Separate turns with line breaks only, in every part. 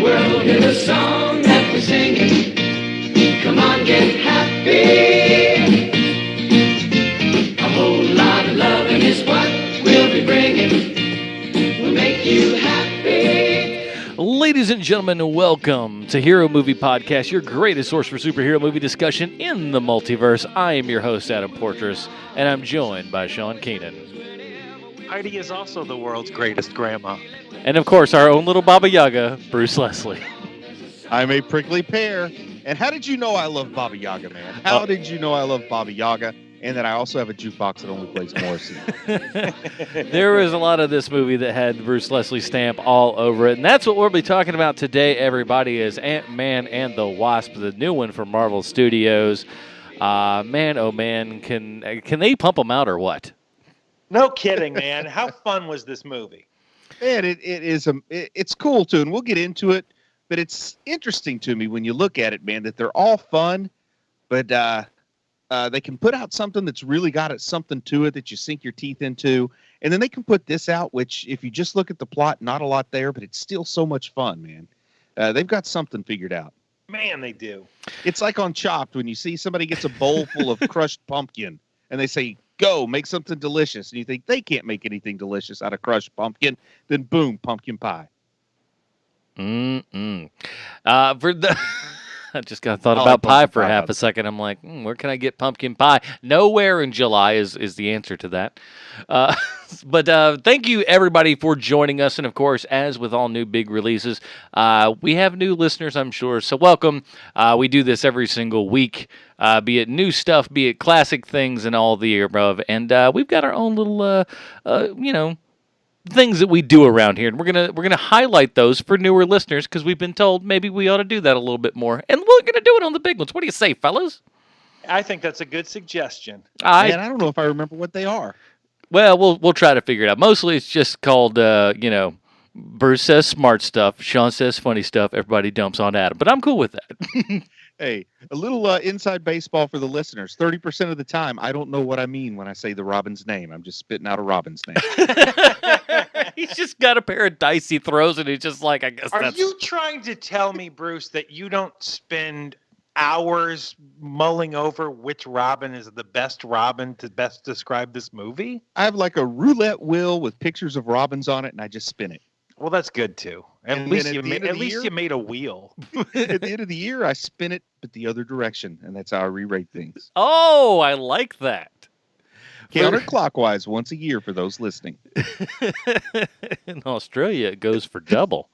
world hear the song that we're singing. Come on, get happy. A whole lot of loving is what we'll be bringing. We'll make you happy.
Ladies and gentlemen, welcome to Hero Movie Podcast, your greatest source for superhero movie discussion in the multiverse. I am your host, Adam Portrais, and I'm joined by Sean Keenan.
Heidi is also the world's greatest grandma.
And, of course, our own little Baba Yaga, Bruce Leslie.
I'm a prickly pear. And how did you know I love Baba Yaga, man? How did you know I love Baba Yaga? And that I also have a jukebox that only plays Morrissey.
There was a lot of this movie that had Bruce Leslie stamp all over it. And that's what we'll be talking about today, everybody, is Ant-Man and the Wasp, the new one from Marvel Studios. Man, oh man, can they pump them out or what?
No kidding, man. How fun was this movie?
Man, it's cool, too, and we'll get into it. But it's interesting to me when you look at it, man, that they're all fun, but they can put out something that's really got something to it that you sink your teeth into. And then they can put this out, which if you just look at the plot, not a lot there, but it's still so much fun, man. They've got something figured out.
Man, they do.
It's like on Chopped when you see somebody gets a bowl full of crushed pumpkin and they say, go, make something delicious. And you think they can't make anything delicious out of crushed pumpkin. Then boom, pumpkin pie.
For the... I just got thought about pie for half a second. I'm like, where can I get pumpkin pie? Nowhere in July is the answer to that. But thank you, everybody, for joining us. And, of course, as with all new big releases, we have new listeners, I'm sure. So welcome. We do this every single week, be it new stuff, be it classic things, and all the above. And we've got our own little, things that we do around here, and we're gonna highlight those for newer listeners because we've been told maybe we ought to do that a little bit more, and we're gonna do it on the big ones. What do you say, fellas?
I think that's a good suggestion.
I don't know if I remember what they are.
Well, we'll try to figure it out. Mostly, it's just called Bruce says smart stuff, Sean says funny stuff, everybody dumps on Adam, but I'm cool with that.
Hey, a little inside baseball for the listeners. 30% of the time, I don't know what I mean when I say the Robin's name. I'm just spitting out a Robin's name.
He's just got a pair of dice he throws, and he's just like, I guess
Are you trying to tell me, Bruce, that you don't spend hours mulling over which Robin is the best Robin to best describe this movie?
I have like a roulette wheel with pictures of Robins on it, and I just spin it.
Well, that's good, too. At least you made a wheel.
At the end of the year, I spin it, but the other direction, and that's how I re-rate things.
Oh, I like that.
Counterclockwise once a year for those listening.
In Australia, it goes for double.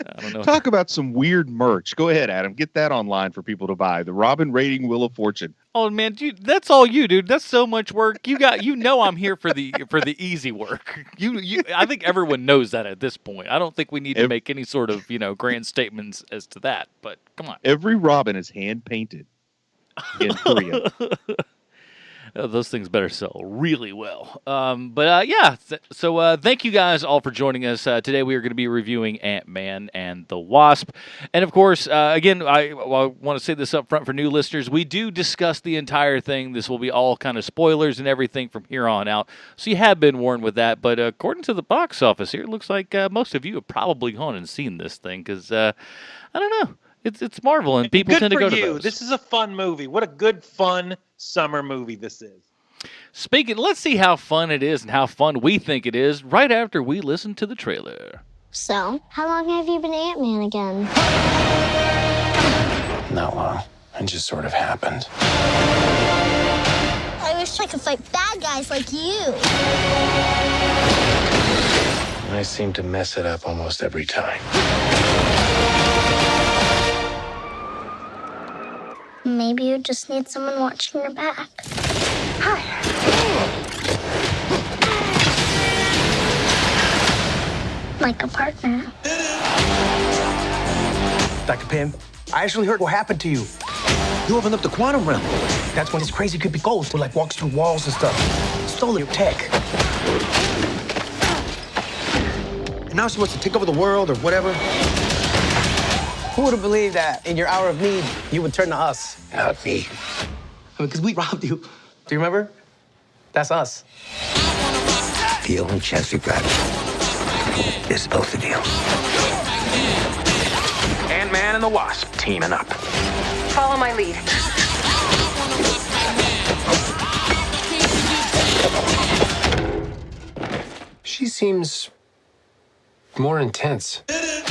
I don't know.
Talk about some weird merch. Go ahead, Adam. Get that online for people to buy. The Robin Rating Wheel of Fortune.
Oh man, dude, that's all you, dude. That's so much work. I'm here for the easy work. I think everyone knows that at this point. I don't think we need to make any sort of grand statements as to that. But come on.
Every Robin is hand painted in Korea.
Those things better sell really well. So thank you guys all for joining us. Today we are going to be reviewing Ant-Man and the Wasp. And, of course, again, I want to say this up front for new listeners. We do discuss the entire thing. This will be all kind of spoilers and everything from here on out. So you have been warned with that. But according to the box office here, it looks like most of you have probably gone and seen this thing because, I don't know. It's Marvel, and people tend to go to those.
This is a fun movie. What a good, fun summer movie this is.
Let's see how fun it is and how fun we think it is right after we listen to the trailer.
So, how long have you been Ant-Man again?
Not long. It just sort of happened.
I wish I could fight bad guys like you.
I seem to mess it up almost every time.
Maybe you just need someone watching your back. Hi. Like a partner.
Dr. Pym, I actually heard what happened to you. You opened up the quantum realm. That's when this crazy creepy ghost who walks through walls and stuff. Stole your tech. And now she wants to take over the world or whatever. Who would have believed that in your hour of need, you would turn to us?
Not me.
Because we robbed you. Do you remember? That's us.
The only chance we've got is both of you.
Ant-Man and the Wasp teaming up.
Follow my lead.
She seems more intense.
Get loose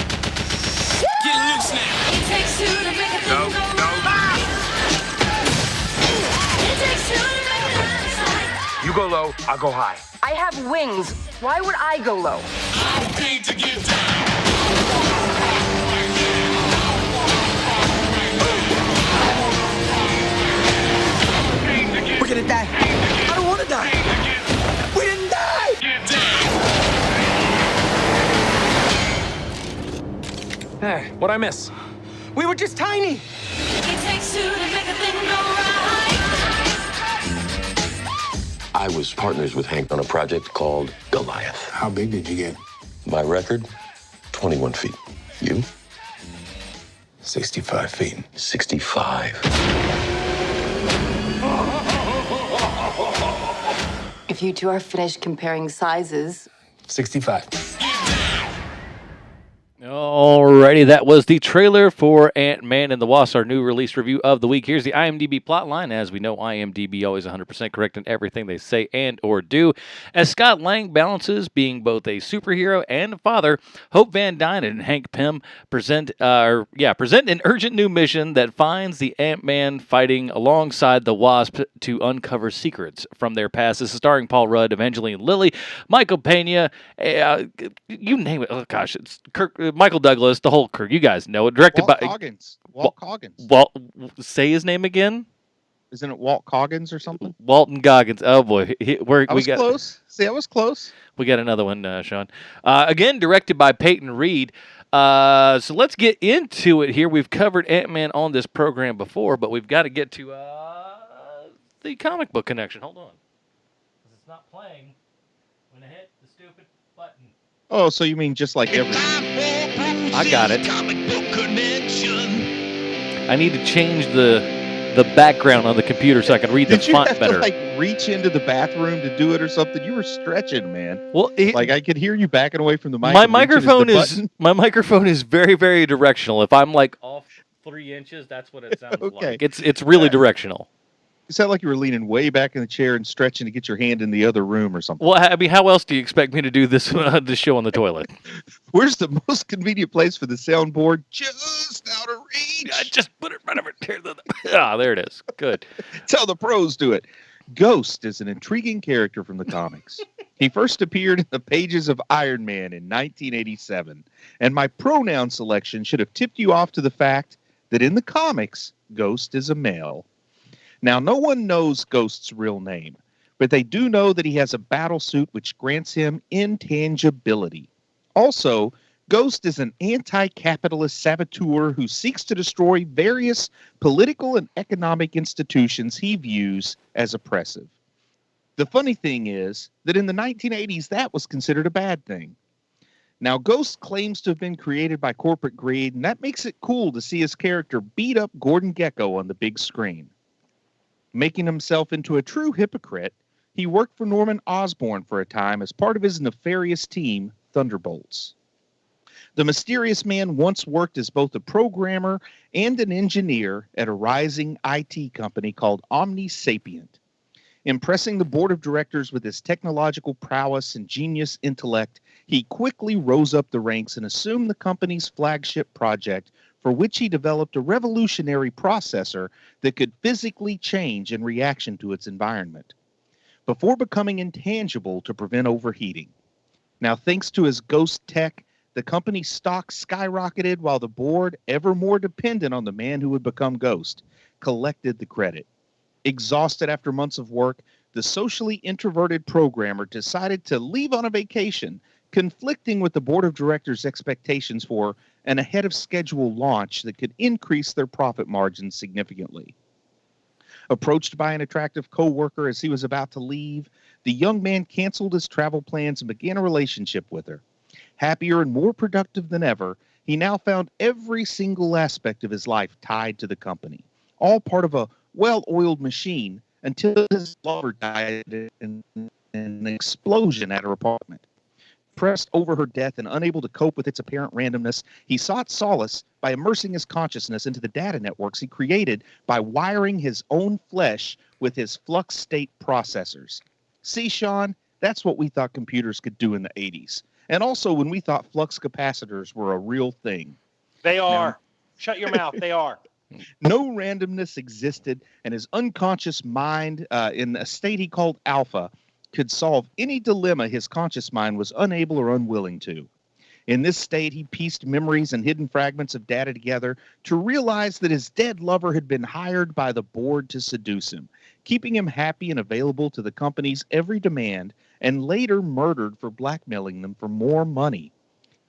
now. It takes two to make a thing go right. It takes two to make a thing go right.
You go low, I'll go high.
I have wings. Why would I go low?
I'm paid to get down.
We're gonna die. I don't wanna die. We didn't die. Hey, what'd I miss? We were just tiny.
It takes two to make a thing go right.
I was partners with Hank on a project called Goliath.
How big did you get?
My record, 21 feet. You?
65 feet.
65.
If you two are finished comparing sizes,
65.
Alrighty, that was the trailer for Ant-Man and the Wasp, our new release review of the week. Here's the IMDb plotline. As we know, IMDb always 100% correct in everything they say and or do. As Scott Lang balances being both a superhero and a father, Hope Van Dyne and Hank Pym present an urgent new mission that finds the Ant-Man fighting alongside the Wasp to uncover secrets from their past. This is starring Paul Rudd, Evangeline Lilly, Michael Pena, you name it. Oh gosh, it's Michael Douglas, the whole crew. You guys know it. Directed
Walt
by
Coggins. Walt Coggins.
Walt. Say his name again.
Isn't it Walt Coggins or something?
Walton Goggins. Oh boy,
I was close. See, I was close.
We got another one, Sean. Again, directed by Peyton Reed. So let's get into it here. We've covered Ant-Man on this program before, but we've got to get to the comic book connection. Hold on, it's not playing when I hit the stupid button.
Oh, so you mean just like every...
I got it. I need to change the background on the computer so I can read the font better.
Did you have to, reach into the bathroom to do it or something? You were stretching, man.
Well,
I could hear you backing away from the mic.
My microphone is very, very directional. If I'm off 3 inches, that's what it sounds like. It's really directional.
You sound like you were leaning way back in the chair and stretching to get your hand in the other room or something.
Well, I mean, how else do you expect me to do this show on the toilet?
Where's the most convenient place for the soundboard? Just out of reach.
I just put it right over here. There it is. Good.
That's how the pros do it. Ghost is an intriguing character from the comics. He first appeared in the pages of Iron Man in 1987, and my pronoun selection should have tipped you off to the fact that in the comics, Ghost is a male. Now, no one knows Ghost's real name, but they do know that he has a battle suit which grants him intangibility. Also, Ghost is an anti-capitalist saboteur who seeks to destroy various political and economic institutions he views as oppressive. The funny thing is that in the 1980s, that was considered a bad thing. Now, Ghost claims to have been created by corporate greed, and that makes it cool to see his character beat up Gordon Gekko on the big screen. Making himself into a true hypocrite, he worked for Norman Osborn for a time as part of his nefarious team, Thunderbolts. The mysterious man once worked as both a programmer and an engineer at a rising IT company called Omnisapient. Impressing the board of directors with his technological prowess and genius intellect, he quickly rose up the ranks and assumed the company's flagship project, for which he developed a revolutionary processor that could physically change in reaction to its environment, before becoming intangible to prevent overheating. Now, thanks to his Ghost tech, the company's stock skyrocketed while the board, ever more dependent on the man who would become Ghost, collected the credit. Exhausted after months of work, the socially introverted programmer decided to leave on a vacation, conflicting with the board of directors' expectations for an ahead-of-schedule launch that could increase their profit margins significantly. Approached by an attractive co-worker as he was about to leave, the young man canceled his travel plans and began a relationship with her. Happier and more productive than ever, he now found every single aspect of his life tied to the company, all part of a well-oiled machine, until his lover died in an explosion at her apartment. Depressed over her death and unable to cope with its apparent randomness, he sought solace by immersing his consciousness into the data networks he created by wiring his own flesh with his flux state processors. See, Sean, that's what we thought computers could do in the 80s. And also when we thought flux capacitors were a real thing.
They are. Shut your mouth. They are.
No randomness existed, and his unconscious mind, in a state he called alpha, could solve any dilemma his conscious mind was unable or unwilling to. In this state, he pieced memories and hidden fragments of data together to realize that his dead lover had been hired by the board to seduce him, keeping him happy and available to the company's every demand, and later murdered for blackmailing them for more money.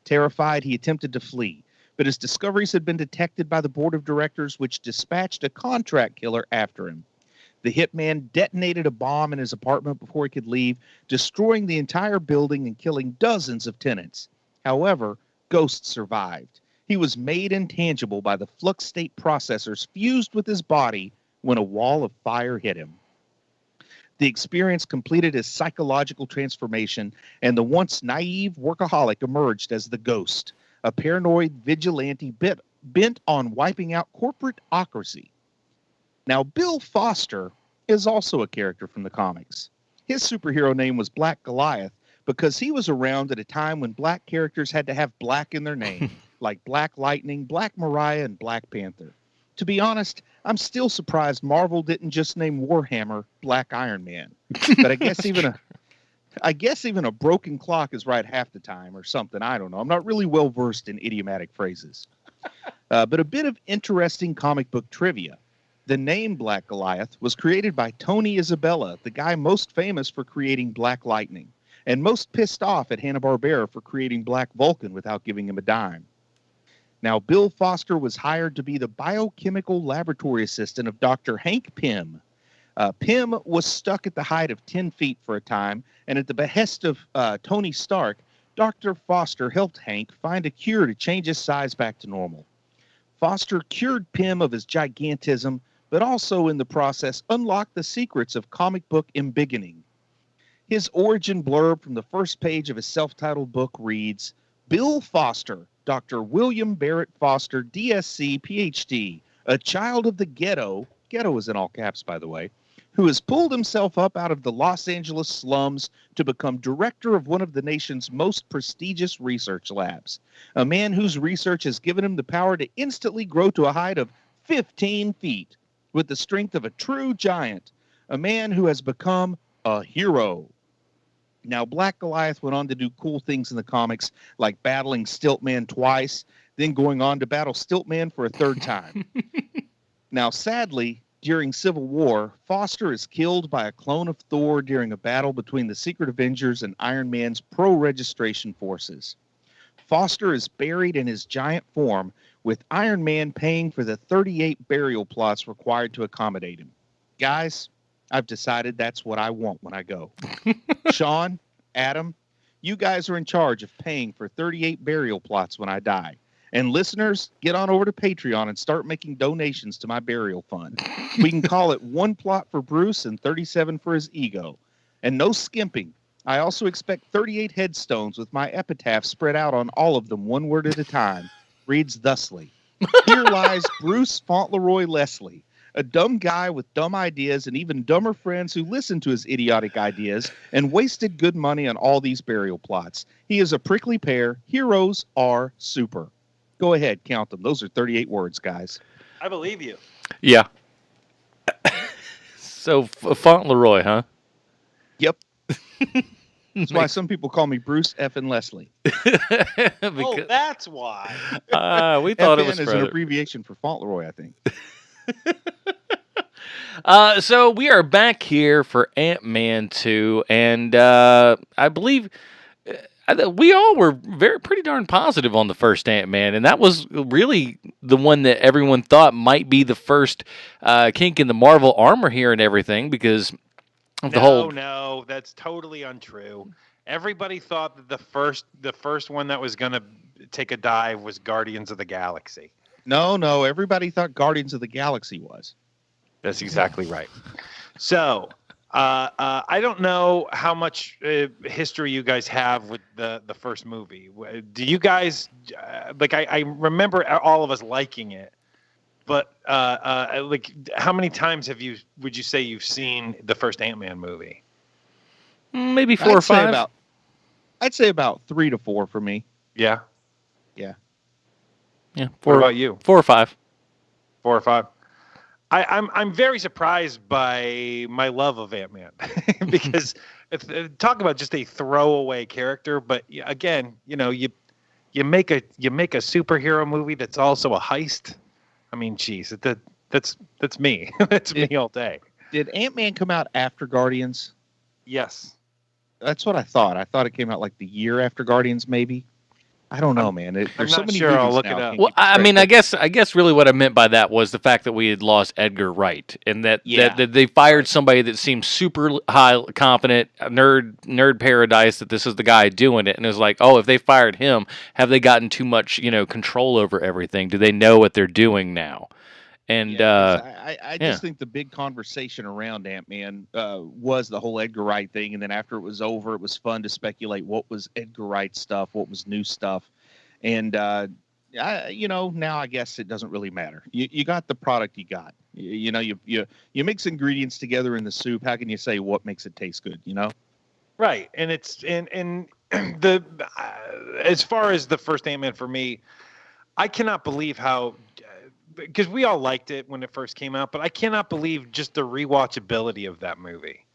Terrified, he attempted to flee, but his discoveries had been detected by the board of directors, which dispatched a contract killer after him. The hitman detonated a bomb in his apartment before he could leave, destroying the entire building and killing dozens of tenants. However, Ghost survived. He was made intangible by the flux state processors fused with his body when a wall of fire hit him. The experience completed his psychological transformation, and the once naive workaholic emerged as the Ghost, a paranoid vigilante bent on wiping out corporateocracy. Now, Bill Foster is also a character from the comics. His superhero name was Black Goliath because he was around at a time when black characters had to have black in their name, like Black Lightning, Black Mariah, and Black Panther. To be honest, I'm still surprised Marvel didn't just name Warhammer Black Iron Man. But I guess even a broken clock is right half the time or something. I don't know. I'm not really well versed in idiomatic phrases. But a bit of interesting comic book trivia. The name Black Goliath was created by Tony Isabella, the guy most famous for creating Black Lightning, and most pissed off at Hanna-Barbera for creating Black Vulcan without giving him a dime. Now, Bill Foster was hired to be the biochemical laboratory assistant of Dr. Hank Pym. Pym was stuck at the height of 10 feet for a time, and at the behest of Tony Stark, Dr. Foster helped Hank find a cure to change his size back to normal. Foster cured Pym of his gigantism, but also in the process unlocked the secrets of comic book embiggening. His origin blurb from the first page of his self-titled book reads, Bill Foster, Dr. William Barrett Foster, DSc, PhD, a child of the ghetto is in all caps, by the way, who has pulled himself up out of the Los Angeles slums to become director of one of the nation's most prestigious research labs, a man whose research has given him the power to instantly grow to a height of 15 feet with the strength of a true giant, a man who has become a hero. Now, Black Goliath went on to do cool things in the comics, like battling Stiltman twice, then going on to battle Stiltman for a third time. Now, sadly, during Civil War, Foster is killed by a clone of Thor during a battle between the Secret Avengers and Iron Man's pro-registration forces. Foster is buried in his giant form, with Iron Man paying for the 38 burial plots required to accommodate him. Guys, I've decided that's what I want when I go. Sean, Adam, you guys are in charge of paying for 38 burial plots when I die. And listeners, get on over to Patreon and start making donations to my burial fund. We can call it 1 plot for Bruce and 37 for his ego. And no skimping. I also expect 38 headstones with my epitaph spread out on all of them, one word at a time. Reads thusly. Here lies Bruce Fauntleroy Leslie, a dumb guy with dumb ideas and even dumber friends who listened to his idiotic ideas and wasted good money on all these burial plots. He is a prickly pear. Heroes are super. Go ahead, count them. Those are 38 words, guys.
I believe you.
Yeah. So, Fauntleroy, huh?
Yep. That's why some people call me Bruce F. and Leslie.
Oh, that's why.
We thought it
FN
was
is an abbreviation for Fauntleroy, I think.
So we are back here for Ant-Man 2, and I believe we all were pretty darn positive on the first Ant-Man, and that was really the one that everyone thought might be the first kink in the Marvel armor here and everything, because of the whole...
No, that's totally untrue. Everybody thought that the first one that was going to take a dive was Guardians of the Galaxy.
No, everybody thought Guardians of the Galaxy was.
That's exactly right. So, I don't know how much history you guys have with the first movie. Do you guys like? I remember all of us liking it, but like, how many times would you say you've seen the first Ant-Man movie?
Maybe 4 or 5.
I'd say about 3 to 4 for me.
Yeah.
Yeah.
What about you?
4 or 5.
4 or 5. I'm very surprised by my love of Ant-Man because talk about just a throwaway character. But again, you make a superhero movie that's also a heist. I mean, geez, that's me. That's me all day.
Did Ant-Man come out after Guardians?
Yes.
That's what I thought. I thought it came out like the year after Guardians, maybe. I don't know, man. There's so many
sure. I'll
movies
look
now,
it up.
Well, I mean, I guess really what I meant by that was the fact that we had lost Edgar Wright, and that they fired somebody that seemed super high confident, nerd paradise, that this is the guy doing it, and it was like, oh, if they fired him, have they gotten too much control over everything? Do they know what they're doing now? And
I just think the big conversation around Ant-Man was the whole Edgar Wright thing, and then after it was over, it was fun to speculate what was Edgar Wright stuff, what was new stuff, and now I guess it doesn't really matter. You got the product you got. You mix ingredients together in the soup. How can you say what makes it taste good?
Right, and it's and the as far as the first Ant-Man for me, I cannot believe how. Because we all liked it when it first came out, but I cannot believe just the rewatchability of that movie.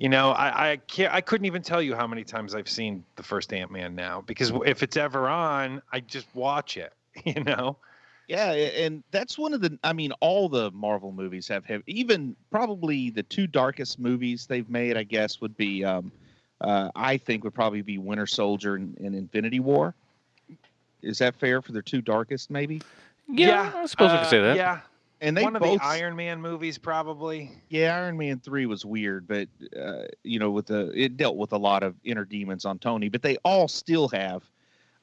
I couldn't even tell you how many times I've seen the first Ant-Man now, because if it's ever on, I just watch it.
Yeah, and that's one of all the Marvel movies have even probably the 2 darkest movies they've made, I guess, would be I think would probably be Winter Soldier and Infinity War. Is that fair for their 2 darkest, maybe?
Yeah, I suppose I could say that.
Yeah,
and they
one of
both,
the Iron Man movies, probably.
Yeah, Iron Man 3 was weird, but it dealt with a lot of inner demons on Tony. But they all still have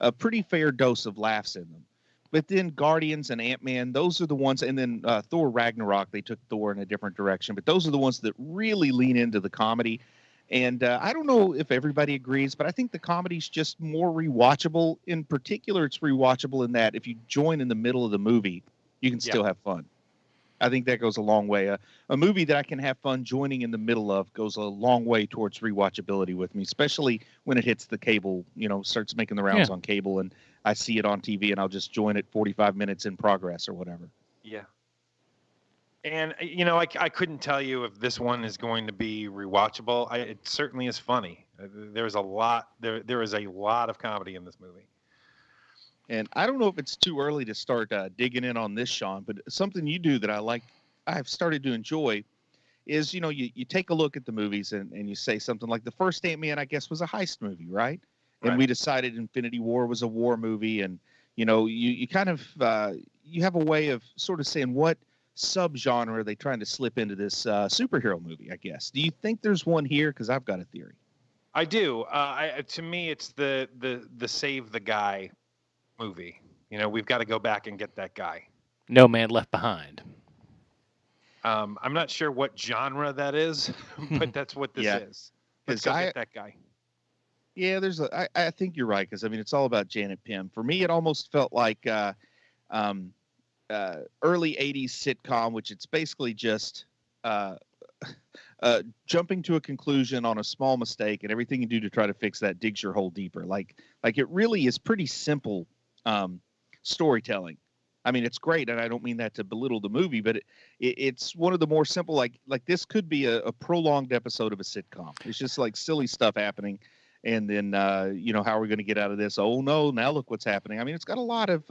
a pretty fair dose of laughs in them. But then Guardians and Ant-Man, those are the ones, and then Thor Ragnarok, they took Thor in a different direction. But those are the ones that really lean into the comedy. And I don't know if everybody agrees, but I think the comedy's just more rewatchable. In particular, it's rewatchable in that if you join in the middle of the movie, you can still have fun. I think that goes a long way. A movie that I can have fun joining in the middle of goes a long way towards rewatchability with me, especially when it hits the cable, starts making the rounds on cable, and I see it on TV, and I'll just join it 45 minutes in progress or whatever.
Yeah. And, I couldn't tell you if this one is going to be rewatchable. It certainly is funny. There's a lot. There is a lot of comedy in this movie.
And I don't know if it's too early to start digging in on this, Sean, but something you do that I've started to enjoy is, you take a look at the movies and you say something like the first Ant-Man, I guess, was a heist movie, right? And we decided Infinity War was a war movie. And, you kind of, you have a way of sort of saying what subgenre are they trying to slip into this superhero movie, I guess. Do you think there's one here? Because I've got a theory.
I do. To me, it's the Save the Guy movie. We've got to go back and get that guy.
No Man Left Behind.
I'm not sure what genre that is, but that's what this is. Let's go get that guy.
Yeah, I think you're right, because it's all about Janet Pym. For me, it almost felt like early 80s sitcom, which it's basically just jumping to a conclusion on a small mistake, and everything you do to try to fix that digs your hole deeper. Like it really is pretty simple storytelling. It's great, and I don't mean that to belittle the movie, but it's one of the more simple, like this could be a prolonged episode of a sitcom. It's just like silly stuff happening, and then how are we going to get out of this? Oh no, now look what's happening. It's got a lot of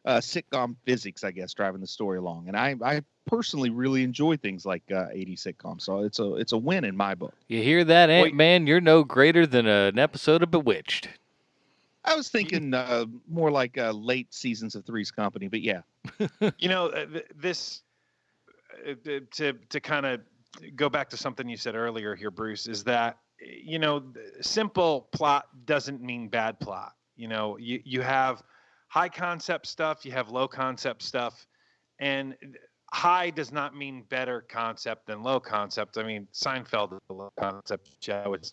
sitcom physics, I guess, driving the story along, and I personally really enjoy things like 80s sitcoms, so it's a win in my book.
You hear that, Ant-Man? You're no greater than an episode of Bewitched.
I was thinking more like late seasons of Three's Company, but yeah.
This to kind of go back to something you said earlier here, Bruce, is that simple plot doesn't mean bad plot. You have high concept stuff, you have low concept stuff, and high does not mean better concept than low concept. I mean, Seinfeld is a low concept show. It's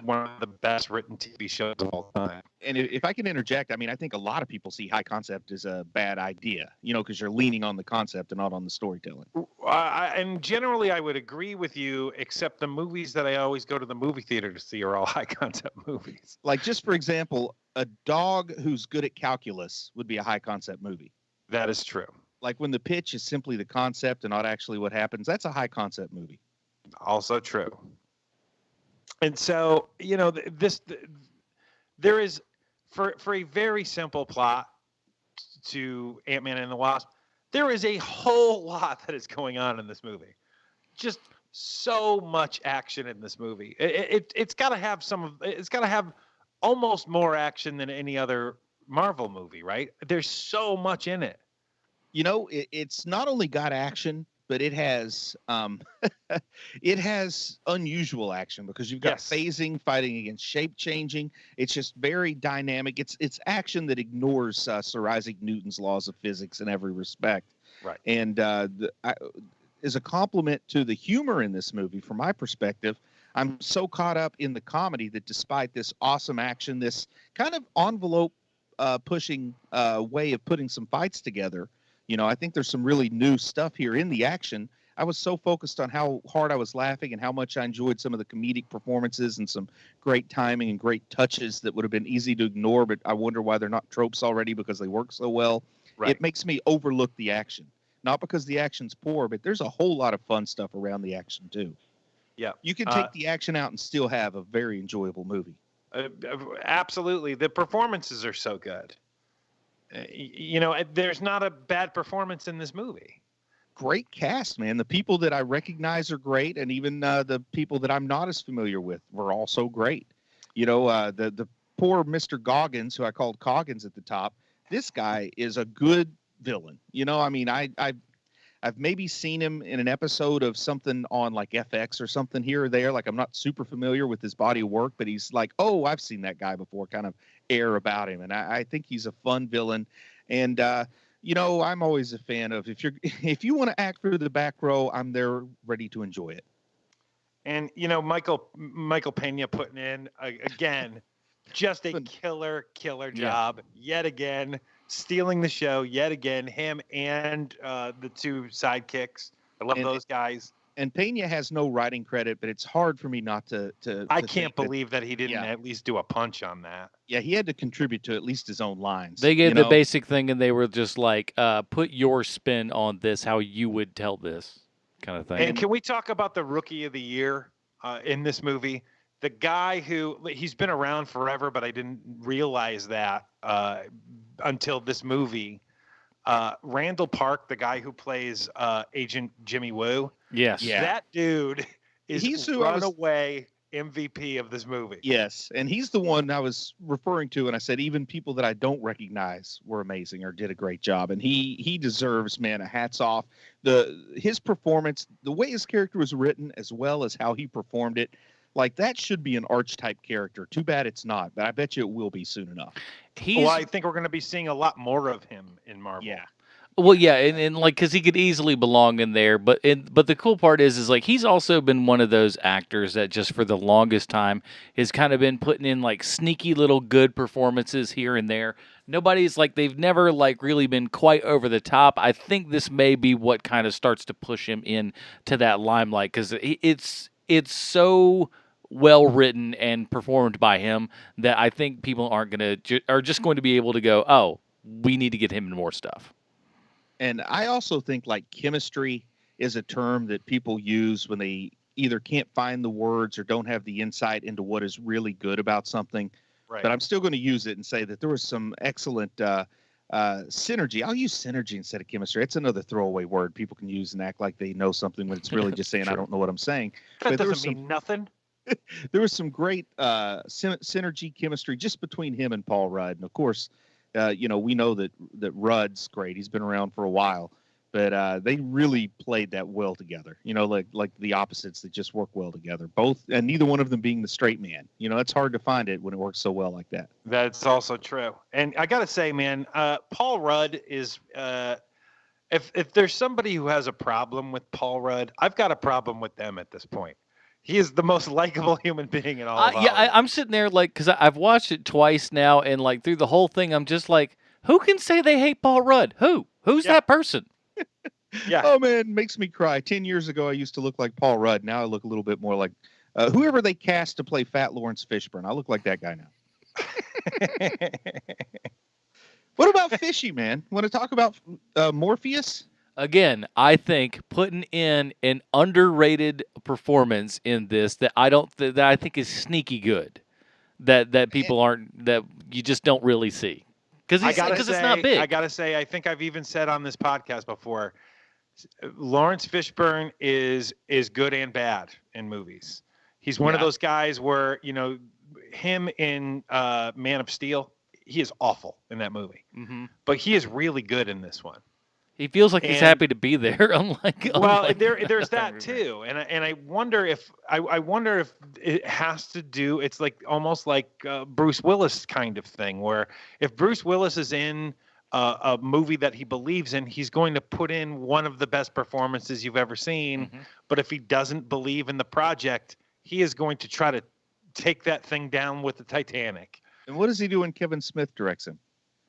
one of the best written TV shows of all time.
And if I can interject, I mean, I think a lot of people see high concept as a bad idea, because you're leaning on the concept and not on the storytelling.
And generally, I would agree with you, except the movies that I always go to the movie theater to see are all high concept movies.
Like, just for example, a dog who's good at calculus would be a high concept movie.
That is true. Like
when the pitch is simply the concept and not actually what happens, that's a high concept movie.
Also true. And so, there is, for a very simple plot to Ant-Man and the Wasp, there is a whole lot that is going on in this movie. Just so much action in this movie. It's got to have it's got to have almost more action than any other Marvel movie, right? There's so much in it.
It's not only got action, but it has it has unusual action because you've got phasing, fighting against shape changing. It's just very dynamic. It's action that ignores Sir Isaac Newton's laws of physics in every respect.
Right.
And as a compliment to the humor in this movie, from my perspective, I'm so caught up in the comedy that despite this awesome action, this kind of envelope pushing way of putting some fights together, I think there's some really new stuff here in the action. I was so focused on how hard I was laughing and how much I enjoyed some of the comedic performances and some great timing and great touches that would have been easy to ignore, but I wonder why they're not tropes already because they work so well. Right. It makes me overlook the action. Not because the action's poor, but there's a whole lot of fun stuff around the action, too.
Yeah.
You can take the action out and still have a very enjoyable movie.
Absolutely. The performances are so good. There's not a bad performance in this movie.
Great cast, man. The people that I recognize are great, and even the people that I'm not as familiar with were also great. The poor Mr. Goggins, who I called Coggins at the top, this guy is a good villain. I've maybe seen him in an episode of something on like FX or something here or there. Like, I'm not super familiar with his body of work, but he's like, oh, I've seen that guy before, kind of air about him. And I think he's a fun villain. And, I'm always a fan of if you want to act for the back row, I'm there ready to enjoy it.
And, Michael Pena putting in, again, just a killer job yet again. Stealing the show yet again, him and the two sidekicks. I love those guys.
And Pena has no writing credit, but it's hard for me not to
I can't believe that he didn't at least do a punch on that.
Yeah, he had to contribute to at least his own lines.
They gave the basic thing, and they were just like, put your spin on this, how you would tell this kind of thing.
And can we talk about the Rookie of the Year in this movie? The guy he's been around forever, but I didn't realize that until this movie. Randall Park, the guy who plays Agent Jimmy Woo.
Yes.
Yeah. That dude is runaway MVP of this movie.
Yes. And he's the one I was referring to. And I said, even people that I don't recognize were amazing or did a great job. And he deserves, man, a hats off. His performance, the way his character was written, as well as how he performed it. Like, that should be an archetype character. Too bad it's not, but I bet you it will be soon enough.
I think we're going to be seeing a lot more of him in Marvel.
Yeah.
Well, yeah, and like, because he could easily belong in there, but the cool part is like he's also been one of those actors that just for the longest time has kind of been putting in like sneaky little good performances here and there. Nobody's like, they've never like really been quite over the top. I think this may be what kind of starts to push him in to that limelight because it's so well written and performed by him that I think people are just going to be able to go, oh, we need to get him in more stuff.
And I also think like chemistry is a term that people use when they either can't find the words or don't have the insight into what is really good about something.
Right.
But I'm still going to use it and say that there was some excellent synergy. I'll use synergy instead of chemistry. It's another throwaway word people can use and act like they know something when it's really just saying, I don't know what I'm saying.
That doesn't mean nothing.
There was some great synergy chemistry just between him and Paul Rudd. And of course, we know that Rudd's great. He's been around for a while, but they really played that well together. Like the opposites that just work well together. Both, and neither one of them being the straight man. It's hard to find it when it works so well like that.
That's also true. And I got to say, man, Paul Rudd is if there's somebody who has a problem with Paul Rudd, I've got a problem with them at this point. He is the most likable human being in all of Hollywood.
I'm sitting there like, because I've watched it twice now, and like through the whole thing, I'm just like, who can say they hate Paul Rudd? Who's that person?
Yeah.
Oh man, makes me cry. 10 years ago, I used to look like Paul Rudd. Now I look a little bit more like whoever they cast to play Fat Lawrence Fishburne. I look like that guy now. What about Fishy, man? Want to talk about Morpheus?
Again, I think putting in an underrated performance in this that I think is sneaky good, that people aren't, that you just don't really see because it's not big.
I gotta say, I think I've even said on this podcast before, Lawrence Fishburne is good and bad in movies. He's one of those guys where, him in Man of Steel, he is awful in that movie.
Mm-hmm.
But he is really good in this one.
He feels like he's happy to be there.
There's that too, and I wonder if it has to do. It's like almost like Bruce Willis kind of thing, where if Bruce Willis is in a movie that he believes in, he's going to put in one of the best performances you've ever seen. Mm-hmm. But if he doesn't believe in the project, he is going to try to take that thing down with the Titanic.
And what does he do when Kevin Smith directs him?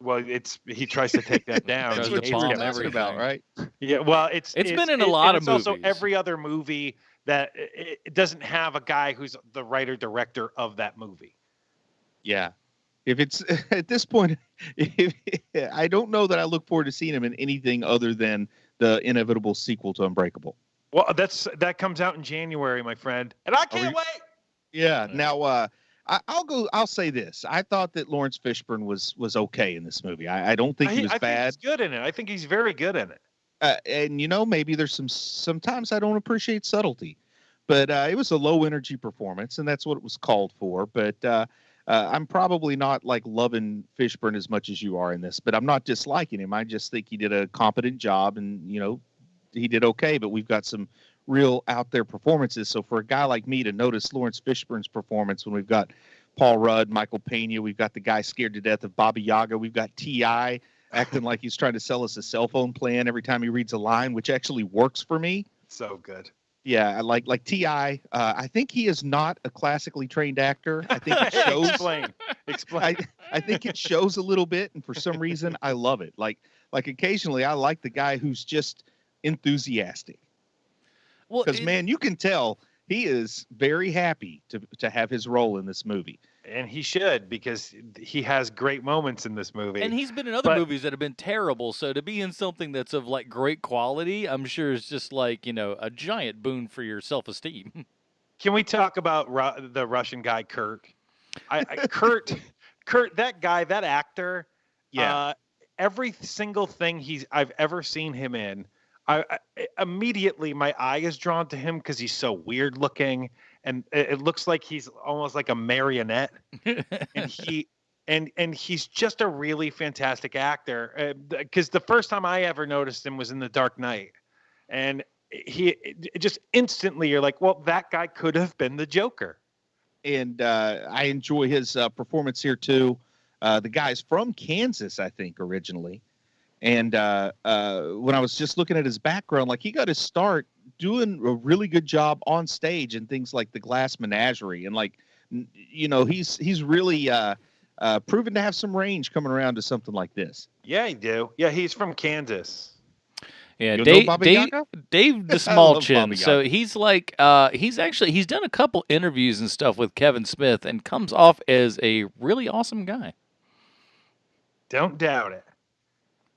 Well, he tries to take that down.
That's what you're talking
about, right?
Yeah. Well, it's
been in a lot of movies.
Also every other movie that it doesn't have a guy who's the writer director of that movie.
Yeah. If it's at this point, I don't know that I look forward to seeing him in anything other than the inevitable sequel to Unbreakable.
Well, that comes out in January, my friend, and I can't wait.
Yeah. Now, I'll say this. I thought that Lawrence Fishburne was okay in this movie. I don't think he was bad.
I think he's good in it. I think he's very good in it.
And maybe there's sometimes I don't appreciate subtlety, but it was a low energy performance, and that's what it was called for. But I'm probably not like loving Fishburne as much as you are in this, but I'm not disliking him. I just think he did a competent job, and he did okay. But we've got some real out there performances. So for a guy like me to notice Lawrence Fishburne's performance when we've got Paul Rudd, Michael Pena, we've got the guy scared to death of Baba Yaga, we've got T.I. acting like he's trying to sell us a cell phone plan every time he reads a line, which actually works for me.
So good.
Yeah, like T.I. I think he is not a classically trained actor. I think it shows.
Explain.
I think it shows a little bit, and for some reason, I love it. Like occasionally, I like the guy who's just enthusiastic. Well, because man, you can tell he is very happy to have his role in this movie.
And he should, because he has great moments in this movie.
And he's been in other movies that have been terrible. So to be in something that's of like great quality, I'm sure is just like, a giant boon for your self-esteem.
Can we talk about the Russian guy, Kurt? Kurt, that guy, that actor.
Yeah.
Every single thing I've ever seen him in, I immediately my eye is drawn to him because he's so weird looking, and it looks like he's almost like a marionette, and he's just a really fantastic actor. Because the first time I ever noticed him was in The Dark Knight, and it just instantly you're like, well, that guy could have been the Joker.
And I enjoy his performance here too. The guy's from Kansas, I think, originally. And when I was just looking at his background, like he got his start doing a really good job on stage and things like The Glass Menagerie. And like, he's really proven to have some range coming around to something like this.
Yeah, he do. Yeah, he's from Kansas.
Yeah, Dave the Small Chin. So he's like, he's done a couple interviews and stuff with Kevin Smith and comes off as a really awesome guy.
Don't doubt it.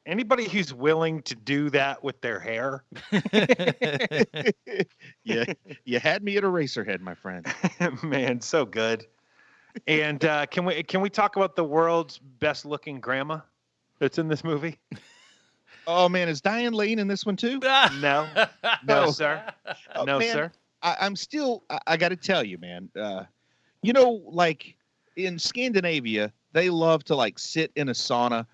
Anybody who's willing to do that with their hair.
Yeah, you had me at Eraserhead, my friend.
Man, so good. And can we talk about the world's best looking grandma that's in this movie?
Oh man, is Diane Lane in this one too?
No, sir. No,
man,
sir.
I'm still. I got to tell you, man. Like in Scandinavia, they love to like sit in a sauna.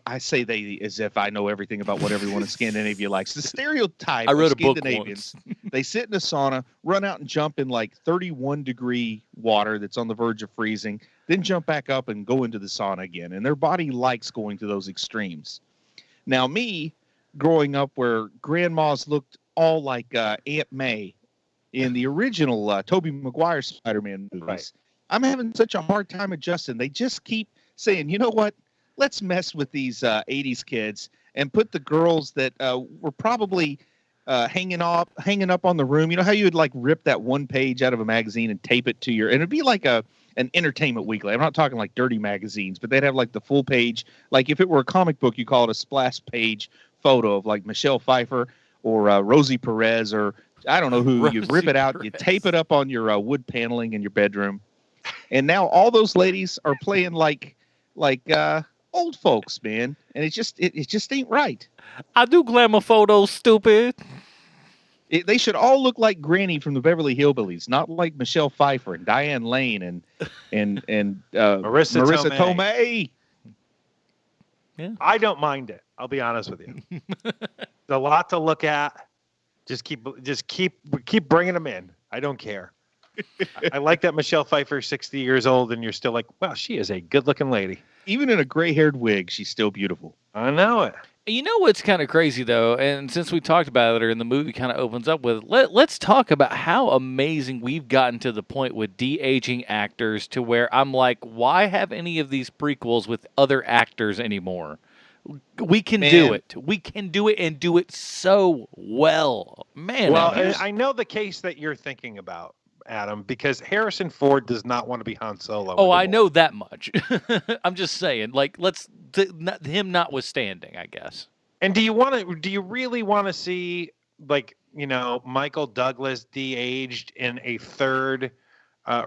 I say they as if I know everything about what everyone in Scandinavia likes. The stereotype
I wrote
of
a book
Scandinavians,
once.
They sit in a sauna, run out and jump in like 31-degree water that's on the verge of freezing, then jump back up and go into the sauna again. And their body likes going to those extremes. Now me, growing up where grandmas looked all like Aunt May in the original Tobey Maguire Spider-Man movies.
Right.
I'm having such a hard time adjusting. They just keep saying, you know what? Let's mess with these 80s kids and put the girls that were probably hanging up on the room. You know how you would like rip that one page out of a magazine and tape it to and it'd be like an Entertainment Weekly. I'm not talking like dirty magazines, but they'd have like the full page. Like if it were a comic book, you call it a splash page photo of like Michelle Pfeiffer or Rosie Perez or I don't know who. You rip it out,
Perez.
you tape it up on your wood paneling in your bedroom. And now all those ladies are playing like old folks, man. And it just ain't right.
I do glamour photos, stupid.
They should all look like Granny from the Beverly Hillbillies, not like Michelle Pfeiffer and Diane Lane and Marissa Tomei.
Yeah.
I don't mind it. I'll be honest with you. There's a lot to look at. Just keep bringing them in. I don't care. I like that Michelle Pfeiffer, 60 years old, and you're still like, wow, she is a good-looking lady.
Even in a gray-haired wig, she's still beautiful.
I know it.
You know what's kind of crazy, though, and since we talked about it, and the movie kind of opens up with, let's talk about how amazing we've gotten to the point with de-aging actors to where I'm like, why have any of these prequels with other actors anymore? We can do it. We can do it and do it so well. Man.
Well, I know the case that you're thinking about, Adam, because Harrison Ford does not want to be Han Solo.
Oh,
anymore.
I know that much. I'm just saying, like, him notwithstanding, I guess.
And do you really want to see, like, you know, Michael Douglas de-aged in a third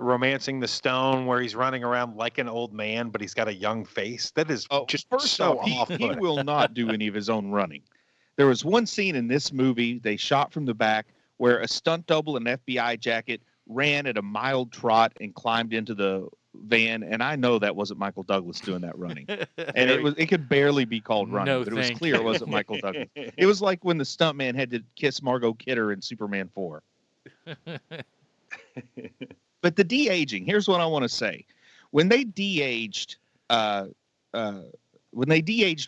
Romancing the Stone where he's running around like an old man, but he's got a young face? That is just
first
so
off,
awful.
he will not do any of his own running. There was one scene in this movie they shot from the back where a stunt double in an FBI jacket ran at a mild trot and climbed into the van, and I know that wasn't Michael Douglas doing that running. And it could barely be called running, but it was clear it wasn't Michael Douglas. It was like when the stuntman had to kiss Margot Kidder in Superman 4. But the de-aging, here's what I want to say. When they de-aged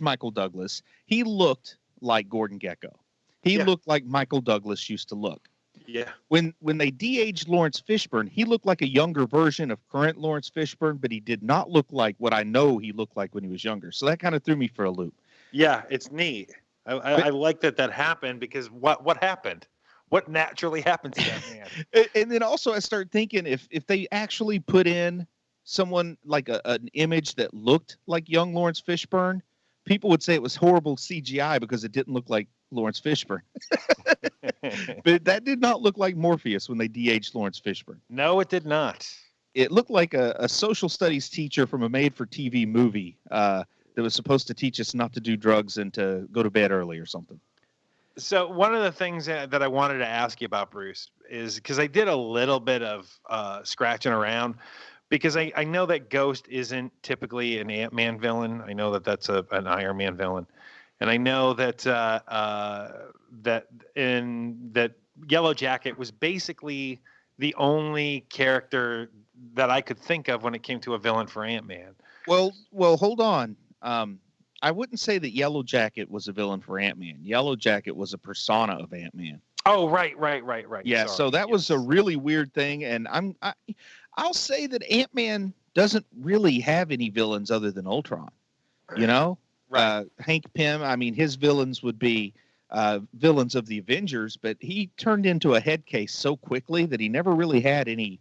Michael Douglas, he looked like Gordon Gekko. He looked like Michael Douglas used to look.
Yeah.
When they de-aged Lawrence Fishburne, he looked like a younger version of current Lawrence Fishburne, but he did not look like what I know he looked like when he was younger. So that kind of threw me for a loop.
Yeah, it's neat. I like that happened because what happened? What naturally happens to that man?
And then also I started thinking if they actually put in someone like an image that looked like young Lawrence Fishburne, people would say it was horrible CGI because it didn't look like Lawrence Fishburne. But that did not look like Morpheus when they de-aged Lawrence Fishburne.
No, it did not.
It looked like a social studies teacher from a made-for-TV movie that was supposed to teach us not to do drugs and to go to bed early or something.
So one of the things that I wanted to ask you about, Bruce, is because I did a little bit of scratching around because I know that Ghost isn't typically an Ant-Man villain. I know that that's an Iron Man villain. And I know that that Yellow Jacket was basically the only character that I could think of when it came to a villain for Ant-Man.
Well, hold on. I wouldn't say that Yellow Jacket was a villain for Ant-Man. Yellow Jacket was a persona of Ant-Man.
Oh, right.
Yeah,
Sorry.
so that was a really weird thing, and I'll say that Ant-Man doesn't really have any villains other than Ultron. You know,
right.
Hank Pym. I mean, his villains would be villains of the Avengers, but he turned into a head case so quickly that he never really had any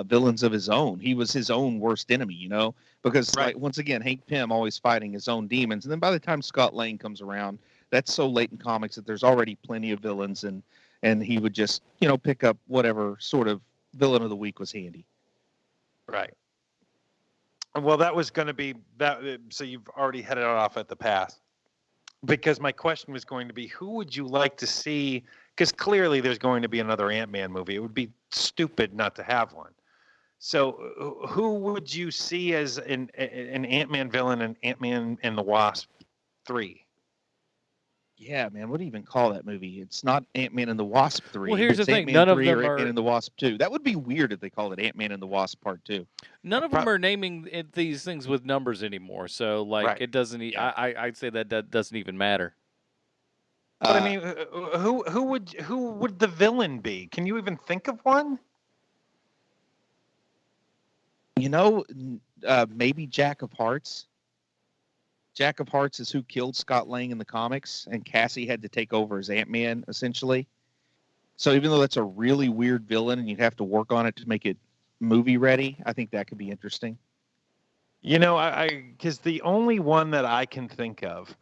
villains of his own. He was his own worst enemy, you know, because like once again, Hank Pym always fighting his own demons. And then by the time Scott Lang comes around, that's so late in comics that there's already plenty of villains and he would just, you know, pick up whatever sort of villain of the week was handy.
Right. Well, that was going to be that. So you've already headed off at the pass because my question was going to be, who would you like to see? Because clearly there's going to be another Ant-Man movie. It would be stupid not to have one. So who would you see as an Ant-Man villain in Ant-Man and the Wasp 3?
Yeah, man, what do you even call that movie? It's not Ant-Man and the Wasp 3.
Well, here's the thing.
Ant-Man
None of
3
them
or
are...
Ant-Man and the Wasp 2. That would be weird if they called it Ant-Man and the Wasp Part 2.
None of them are naming these things with numbers anymore. So, like, it doesn't... I'd say that doesn't even matter.
But I mean, who would the villain be? Can you even think of one?
Maybe Jack of Hearts. Jack of Hearts is who killed Scott Lang in the comics, and Cassie had to take over as Ant-Man, essentially. So even though that's a really weird villain and you'd have to work on it to make it movie ready, I think that could be interesting.
Because the only one that I can think of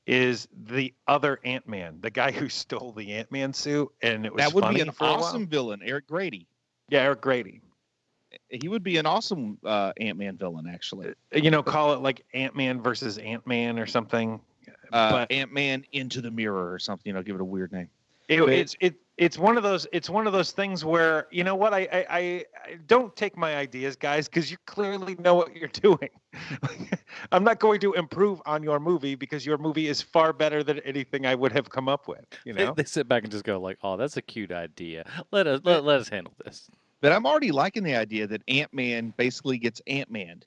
is the other Ant-Man, the guy who stole the Ant-Man suit, and it was
that would
funny
be an
for a while.
awesome villain, Eric Grady.
Yeah, Eric Grady.
He would be an awesome Ant-Man villain, actually.
Call it like Ant-Man versus Ant-Man or something. But
Ant-Man into the mirror or something. Give it a weird name.
It's one of those things where, you know what, I don't take my ideas, guys, because you clearly know what you're doing. I'm not going to improve on your movie because your movie is far better than anything I would have come up with.
They sit back and just go like, "Oh, that's a cute idea. Let us handle this."
But I'm already liking the idea that Ant-Man basically gets Ant-Man'd.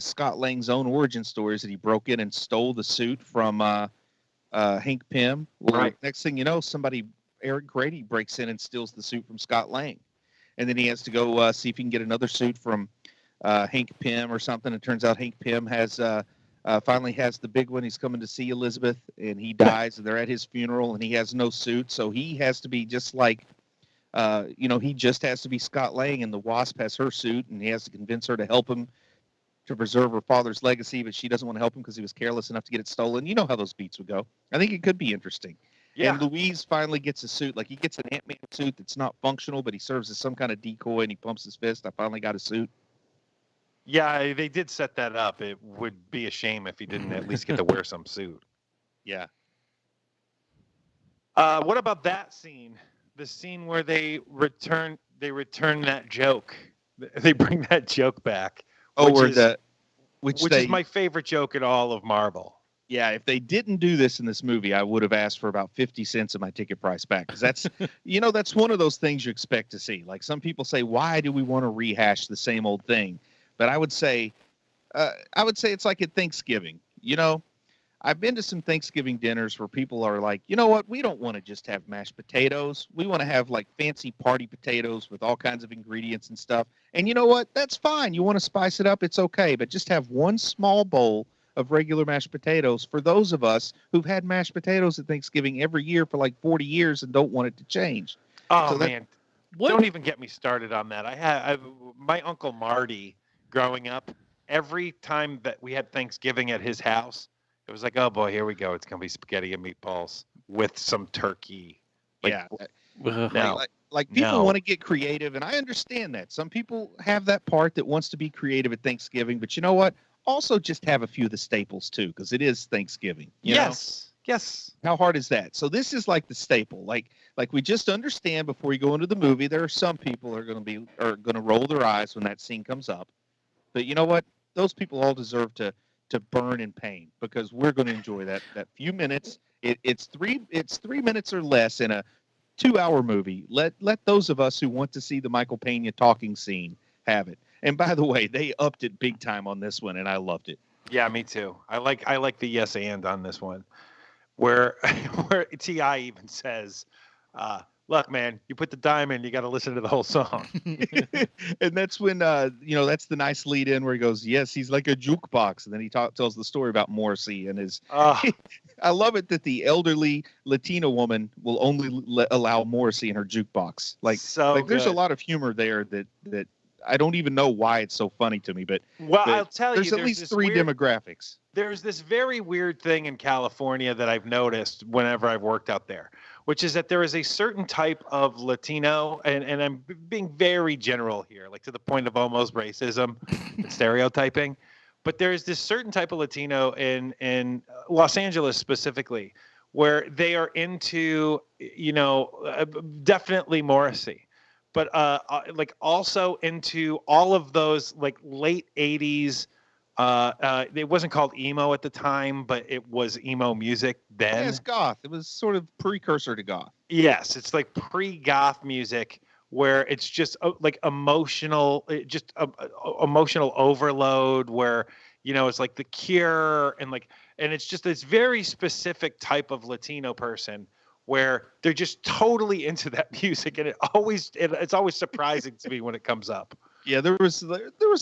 Scott Lang's own origin story is that he broke in and stole the suit from Hank Pym. Well,
right.
Next thing you know, Eric Grady breaks in and steals the suit from Scott Lang. And then he has to go see if he can get another suit from Hank Pym or something. It turns out Hank Pym finally has the big one. He's coming to see Elizabeth, and he dies, and they're at his funeral, and he has no suit. So he has to be just like, he just has to be Scott Lang, and the Wasp has her suit, and he has to convince her to help him to preserve her father's legacy, but she doesn't want to help him because he was careless enough to get it stolen. You know how those beats would go. I think it could be interesting. Yeah. And Louise finally gets a suit. Like, he gets an Ant-Man suit that's not functional, but he serves as some kind of decoy, and he pumps his fist. I finally got a suit.
Yeah, they did set that up. It would be a shame if he didn't at least get to wear some suit.
Yeah.
What about that scene? The scene where they return that joke. They bring that joke back. Which is my favorite joke in all of Marvel.
Yeah, if they didn't do this in this movie, I would have asked for about 50 cents of my ticket price back. Because that's, that's one of those things you expect to see. Like, some people say, why do we want to rehash the same old thing? But I would say it's like at Thanksgiving. I've been to some Thanksgiving dinners where people are like, you know what? We don't want to just have mashed potatoes. We want to have like fancy party potatoes with all kinds of ingredients and stuff. And you know what? That's fine. You want to spice it up? It's okay. But just have one small bowl of regular mashed potatoes for those of us who've had mashed potatoes at Thanksgiving every year for like 40 years and don't want it to change.
Oh, man. Don't even get me started on that. I my Uncle Marty growing up, every time that we had Thanksgiving at his house, it was like, oh boy, here we go. It's going to be spaghetti and meatballs with some turkey.
Like people want to get creative, and I understand that. Some people have that part that wants to be creative at Thanksgiving, but you know what? Also just have a few of the staples too, because it is Thanksgiving.
Yes.
How hard is that? So this is like the staple. Like we just understand before you go into the movie, there are some people who are going to roll their eyes when that scene comes up. But you know what? Those people all deserve to burn in pain, because we're going to enjoy that few minutes. It's 3 minutes or less in a 2-hour movie. Let those of us who want to see the Michael Pena talking scene have it. And by the way, they upped it big time on this one, and I loved it.
Yeah, me too. I like the yes and on this one, where T.I. even says, look, man, you put the dime in, you got to listen to the whole song.
And that's when, that's the nice lead in where he goes, yes, he's like a jukebox. And then he tells the story about Morrissey and his, I love it that the elderly Latina woman will only allow Morrissey in her jukebox. There's a lot of humor there that I don't even know why it's so funny to me, but
I'll tell you,
there's at least three demographics.
There's this very weird thing in California that I've noticed whenever I've worked out there, which is that there is a certain type of Latino, and I'm being very general here, like to the point of almost racism and stereotyping, but there's this certain type of Latino in Los Angeles specifically, where they are into, definitely Morrissey, but also into all of those like late 80s. It wasn't called emo at the time, but it was emo music then.
Yeah, it's goth. It was sort of precursor to goth.
Yes, it's like pre-goth music where it's just like emotional, emotional overload where, it's like The Cure and it's just this very specific type of Latino person where they're just totally into that music, and it's always surprising to me when it comes up.
Yeah, there was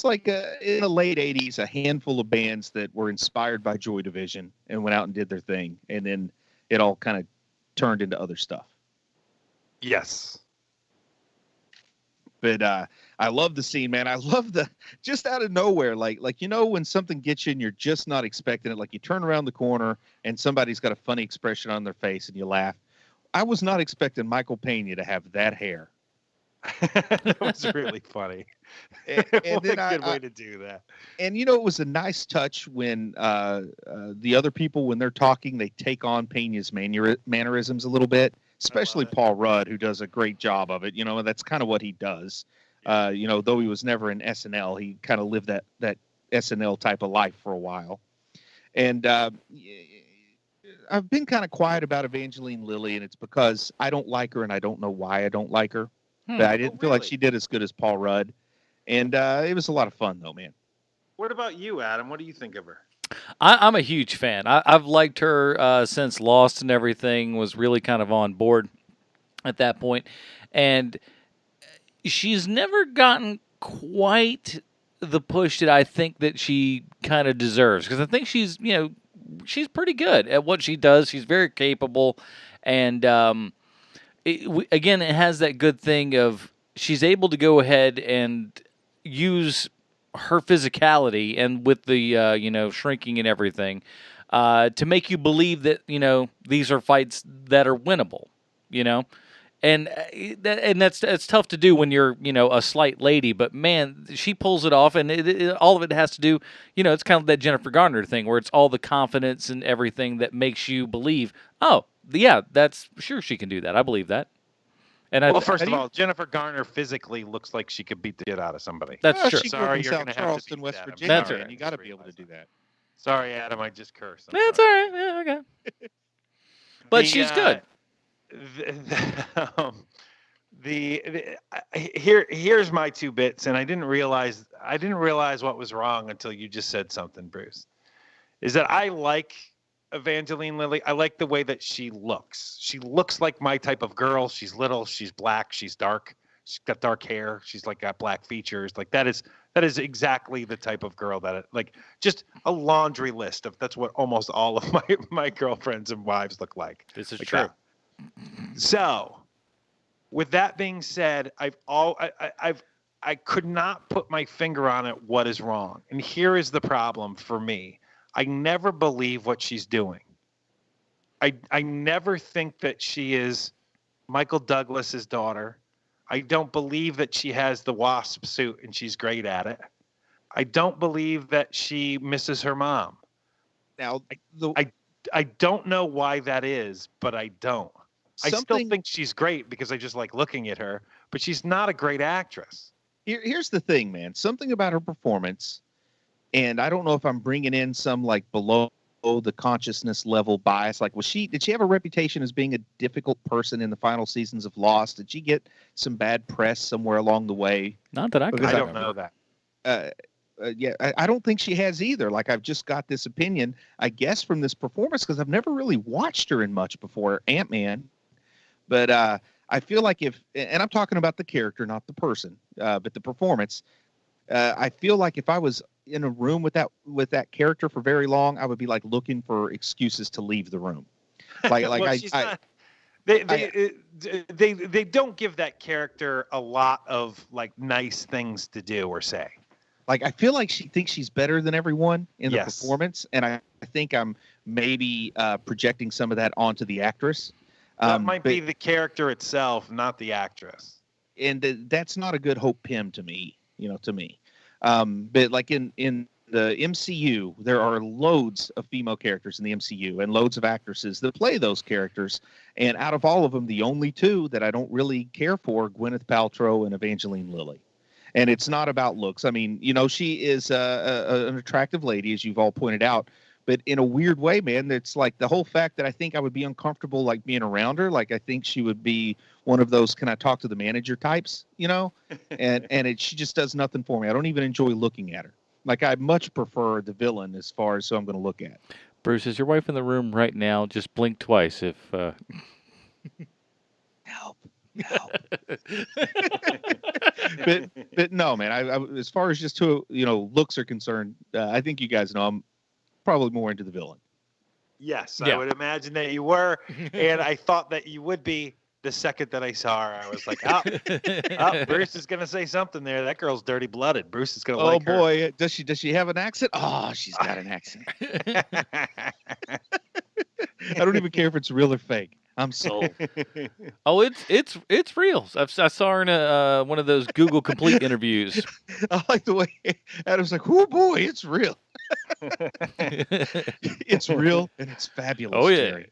like in the late '80s a handful of bands that were inspired by Joy Division and went out and did their thing, and then it all kind of turned into other stuff.
Yes.
But I love the scene, man. I love just out of nowhere, like when something gets you and you're just not expecting it, like you turn around the corner and somebody's got a funny expression on their face and you laugh. I was not expecting Michael Pena to have that hair.
That was really funny.
And
then a good way to do that.
And it was a nice touch when the other people, when they're talking, they take on Pena's mannerisms a little bit. Especially Paul Rudd, who does a great job of it. And that's kind of what he does. Though he was never in SNL, he kind of lived that SNL type of life for a while. And I've been kind of quiet about Evangeline Lilly, and it's because I don't like her, and I don't know why I don't like her. But I didn't feel like she did as good as Paul Rudd. And it was a lot of fun, though, man.
What about you, Adam? What do you think of her?
I'm a huge fan. I've liked her since Lost and everything, was really kind of on board at that point. And she's never gotten quite the push that I think that she kind of deserves. Because I think she's pretty good at what she does. She's very capable. And again, it has that good thing of she's able to go ahead and use her physicality and with the shrinking and everything to make you believe that these are fights that are winnable, and that's tough to do when you're a slight lady, but man, she pulls it off, and all of it has to do it's kind of that Jennifer Garner thing where it's all the confidence and everything that makes you believe, oh yeah, that's sure she can do that. I believe that. And
first of all, Jennifer Garner physically looks like she could beat the shit out of somebody.
That's true.
She
Sorry,
grew
you're
up
going
in
to have
Charleston,
to
West
Adam.
Virginia.
That's
man.
right.
You got to be able to do that.
Sorry, Adam, I just cursed.
That's all right. Yeah, okay. But she's good.
Here's my 2 bits, and I didn't realize what was wrong until you just said something, Bruce. Is that I like Evangeline Lilly. I like the way that she looks. She looks like my type of girl. She's little. She's black. She's dark. She's got dark hair. She's got black features. That is exactly the type of girl that just a laundry list of that's what almost all of my girlfriends and wives look like.
This is true.
So, with that being said, I could not put my finger on it. What is wrong? And here is the problem for me. I never believe what she's doing. I never think that she is Michael Douglas's daughter. I don't believe that she has the Wasp suit and she's great at it. I don't believe that she misses her mom.
Now,
I don't know why that is, but I don't. I still think she's great because I just like looking at her, but she's not a great actress.
Here's the thing, man. Something about her performance, and I don't know if I'm bringing in some below the consciousness level bias. Did she have a reputation as being a difficult person in the final seasons of Lost? Did she get some bad press somewhere along the way?
Not that I
don't know that.
I don't think she has either. I've just got this opinion, I guess, from this performance because I've never really watched her in much before Ant-Man. But I feel like and I'm talking about the character, not the person, but the performance. I feel like if I was in a room with that character for very long, I would be looking for excuses to leave the room.
They don't give that character a lot of nice things to do or say.
I feel like she thinks she's better than everyone in the performance, and I think I'm maybe projecting some of that onto the actress.
That might be the character itself, not the actress.
And that's not a good Hope Pym to me, to me. But in the MCU, there are loads of female characters in the MCU and loads of actresses that play those characters. And out of all of them, the only 2 that I don't really care for, Gwyneth Paltrow and Evangeline Lilly. And it's not about looks. I mean, she is an attractive lady, as you've all pointed out. But in a weird way, man, it's the whole fact that I think I would be uncomfortable being around her. I think she would be one of those can I talk to the manager types, and she just does nothing for me. I don't even enjoy looking at her. Like, I much prefer the villain as far as who I'm going to look at.
Bruce, is your wife in the room right now? Just blink twice if.
Help. but no, man. I as far as just who looks are concerned, I think you guys know I'm probably more into the villain.
Yes,
Yeah.
I would imagine that you were, and I thought that you would be. The second that I saw her, I was like, oh, Bruce is gonna say something there. That girl's dirty blooded. Bruce is gonna like her.
Oh boy, does she have an accent? Oh, she's got an accent. I don't even care if it's real or fake. I'm sold.
Oh, it's real. I saw her in one of those Google Complete interviews.
I like the way Adam's like, oh boy, it's real. It's real and it's fabulous.
Oh yeah.
Jerry.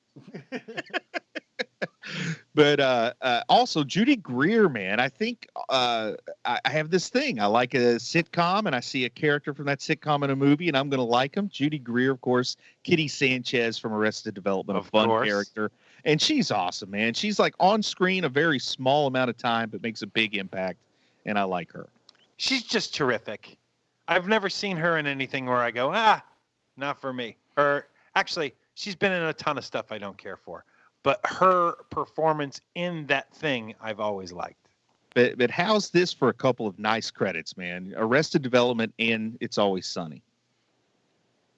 But also Judy Greer, man, I think I have this thing. I like a sitcom, and I see a character from that sitcom in a movie, and I'm going to like him. Judy Greer, of course, Kitty Sanchez from Arrested Development, a fun character. And she's awesome, man. She's like on screen a very small amount of time, but makes a big impact, and I like her.
She's just terrific. I've never seen her in anything where I go, not for me. Or actually, she's been in a ton of stuff I don't care for. But her performance in that thing, I've always liked.
But how's this for a couple of nice credits, man? Arrested Development and It's Always Sunny.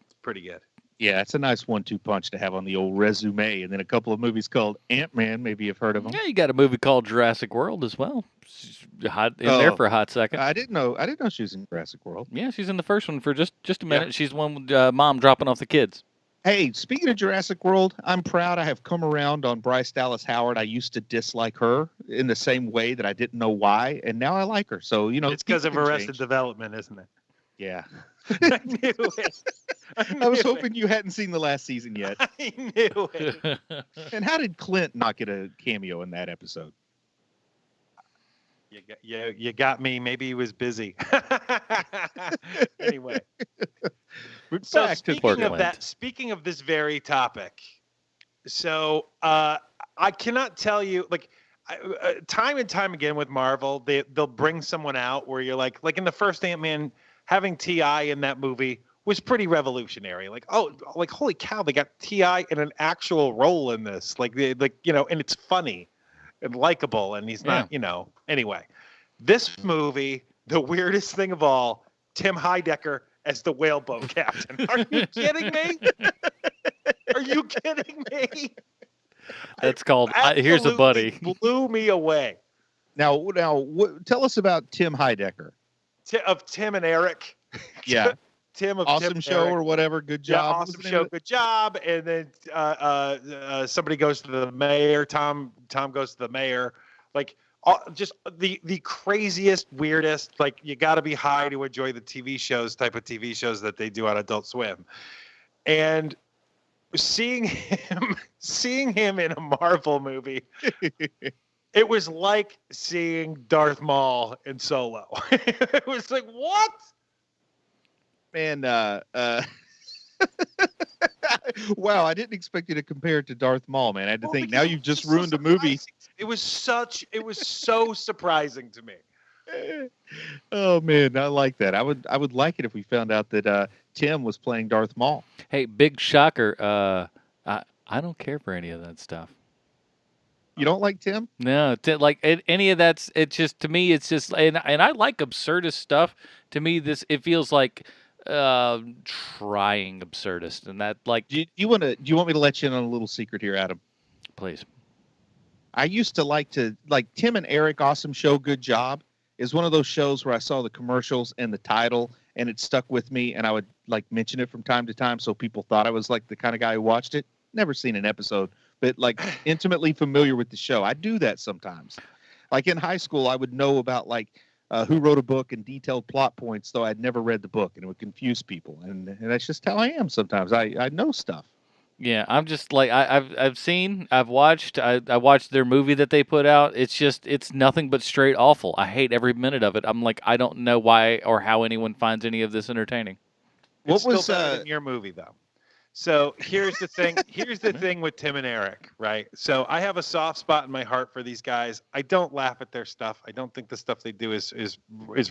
It's pretty good.
Yeah, it's a nice 1-2 punch to have on the old resume. And then a couple of movies called Ant-Man. Maybe you've heard of them.
Yeah, you got a movie called Jurassic World as well. She's hot in there for a hot second.
I didn't know she was in Jurassic World.
Yeah, she's in the first one for just a minute. Yeah. She's the one with mom dropping off the kids.
Hey, speaking of Jurassic World, I'm proud I have come around on Bryce Dallas Howard. I used to dislike her in the same way that I didn't know why, and now I like her. So,
it's because of Arrested Development, isn't it?
Yeah.
I knew it.
I was hoping you hadn't seen the last season yet.
I knew it.
And how did Clint not get a cameo in that episode?
You got me. Maybe he was busy. Anyway. So speaking of this very topic, so I cannot tell you, like, time and time again with Marvel, they'll bring someone out where you're like in the first Ant-Man, having T.I. in that movie was pretty revolutionary. Like, holy cow, they got T.I. in an actual role in this. And it's funny and likable, and he's not, Anyway, this movie, the weirdest thing of all, Tim Heidecker as the whaleboat captain. Are you kidding me? Are you kidding me?
That's called Here's a Buddy.
Blew me away.
Now, tell us about Tim Heidecker.
Of Tim and Eric.
Yeah.
Tim of
Awesome
Tim
Show
Eric.
Or whatever. Good job.
Yeah, Awesome Show. Good job. And then somebody goes to the mayor. Tom goes to the mayor. Like, just the craziest, weirdest, like, you got to be high to enjoy the type of TV shows that they do on Adult Swim. And seeing him in a Marvel movie, it was like seeing Darth Maul in Solo. It was like, what?
Man, wow, I didn't expect you to compare it to Darth Maul, man. I had to think, now you've just ruined a movie.
It was so surprising to me.
Oh man, I like that. I would like it if we found out that Tim was playing Darth Maul.
Hey, big shocker. I don't care for any of that stuff.
You don't like Tim?
No, any of that's. It's just, to me, it's just, and I like absurdist stuff. To me, it feels like trying absurdist, and that, like.
Do you want me to let you in on a little secret here, Adam?
Please.
I used to like Tim and Eric, Awesome Show, Good Job is one of those shows where I saw the commercials and the title and it stuck with me, and I would like mention it from time to time so people thought I was like the kind of guy who watched it. Never seen an episode, but like intimately familiar with the show. I do that sometimes. Like in high school, I would know about like who wrote a book and detailed plot points, though I'd never read the book, and it would confuse people. And that's just how I am sometimes. I know stuff.
Yeah, I'm just like, I've watched their movie that they put out. It's nothing but straight awful. I hate every minute of it. I'm like, I don't know why or how anyone finds any of this entertaining.
It's still better than your movie, though. So here's the thing. Here's the thing with Tim and Eric, right? So I have a soft spot in my heart for these guys. I don't laugh at their stuff. I don't think the stuff they do is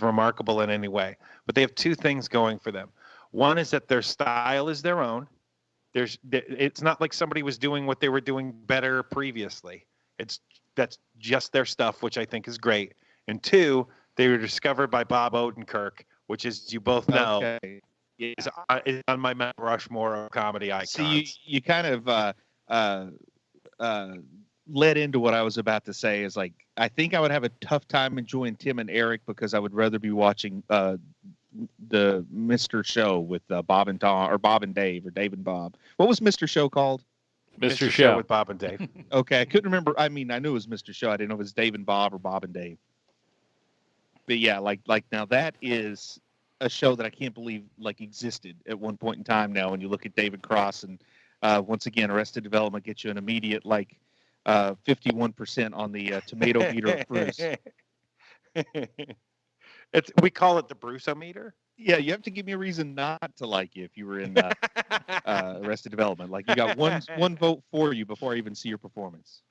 remarkable in any way. But they have two things going for them. One is that their style is their own. It's not like somebody was doing what they were doing better previously. That's just their stuff, which I think is great. And two, they were discovered by Bob Odenkirk, which, as you both know, is on my Mount Rushmore of comedy icons.
See, you kind of led into what I was about to say. Is like, I think I would have a tough time enjoying Tim and Eric because I would rather be watching the Mr. Show with Bob and Tom, or Bob and Dave, or Dave and Bob. What was Mr. Show called?
Mr. Show
with Bob and Dave.
Okay, I couldn't remember. I mean, I knew it was Mr. Show. I didn't know if it was Dave and Bob or Bob and Dave. But yeah, like now that is a show that I can't believe like existed at one point in time. Now, when you look at David Cross and once again, Arrested Development gets you an immediate 51% on the tomato meter of Bruce.
We call it the Bruce-o-meter.
Yeah, you have to give me a reason not to like you if you were in Arrested Development. Like, you got one vote for you before I even see your performance.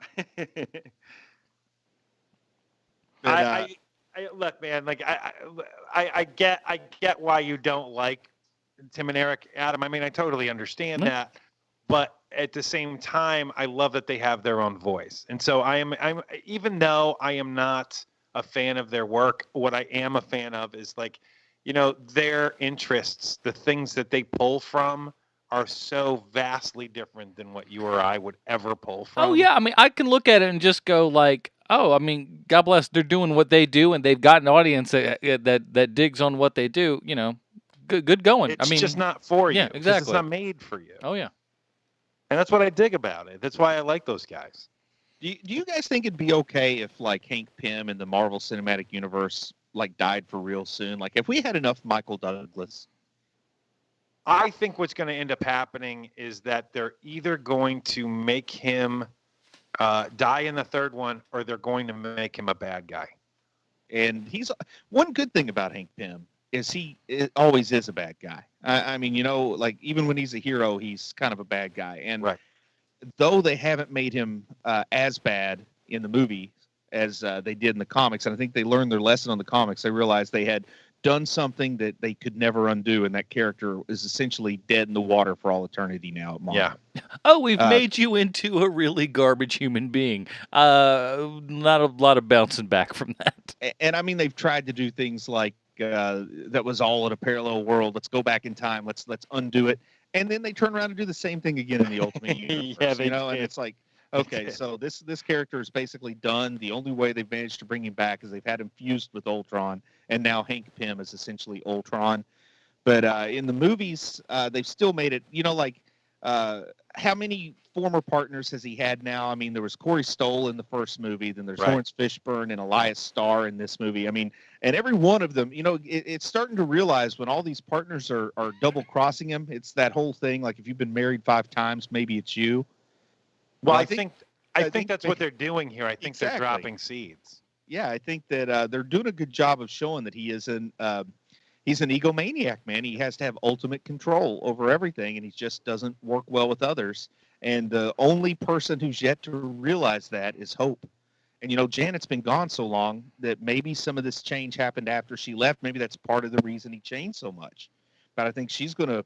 But,
look, man. Like, I get why you don't like Tim and Eric, Adam. I mean, I totally understand that, but at the same time, I love that they have their own voice. And so I'm even though I am not a fan of their work, what I am a fan of is their interests, the things that they pull from are so vastly different than what you or I would ever pull from.
Oh yeah, I mean, I can look at it and just go like, oh, I mean, God bless, they're doing what they do, and they've got an audience that digs on what they do. Good going.
It's
I mean,
just not for you.
Yeah, exactly.
It's not made for you.
Oh yeah,
and that's what I dig about it. That's why I like those guys.
do you guys think it'd be okay if Hank Pym in the Marvel Cinematic Universe died for real soon? Like, if we had enough Michael Douglas.
I think what's going to end up happening is that they're either going to make him die in the third one, or they're going to make him a bad guy.
And he's one good thing about Hank Pym is he always is a bad guy. I mean, even when he's a hero, he's kind of a bad guy. And though they haven't made him as bad in the movie as they did in the comics, and I think they learned their lesson on the comics, they realized they had done something that they could never undo, and that character is essentially dead in the water for all eternity now at Marvel.
Yeah.
Oh, we've made you into a really garbage human being. Not a lot of bouncing back from that.
And I mean, they've tried to do things like that was all in a parallel world. Let's go back in time. Let's undo it. And then they turn around and do the same thing again in the Ultimate Universe.
Yeah, they
and it's like, okay, so this character is basically done. The only way they've managed to bring him back is they've had him fused with Ultron, and now Hank Pym is essentially Ultron. But in the movies, they've still made it, how many former partners has he had now? I mean, there was Corey Stoll in the first movie, then there's Lawrence Fishburne and Elias Starr in this movie. I mean, and every one of them, it's starting to realize when all these partners are double crossing him, it's that whole thing, like if you've been married 5 times, maybe it's you.
Well, I think that's what they're doing here. I think they're dropping seeds.
Yeah, I think that they're doing a good job of showing that he's an egomaniac, man. He has to have ultimate control over everything, and he just doesn't work well with others. And the only person who's yet to realize that is Hope. And, Janet's been gone so long that maybe some of this change happened after she left. Maybe that's part of the reason he changed so much. But I think she's going to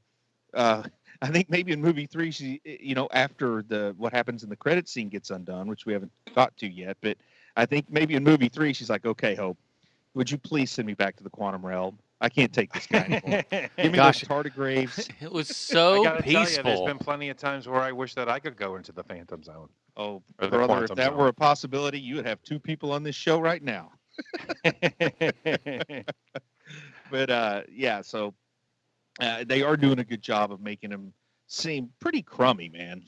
I think maybe in movie 3, she, after what happens in the credit scene gets undone, which we haven't got to yet. But I think maybe in movie 3, she's like, okay, Hope, would you please send me back to the quantum realm? I can't take this guy anymore. Give me those tardigrades.
It was so peaceful.
There's been plenty of times where I wish that I could go into the Phantom Zone.
Oh, brother, if that were a possibility, you would have 2 people on this show right now. But yeah, so they are doing a good job of making him seem pretty crummy, man.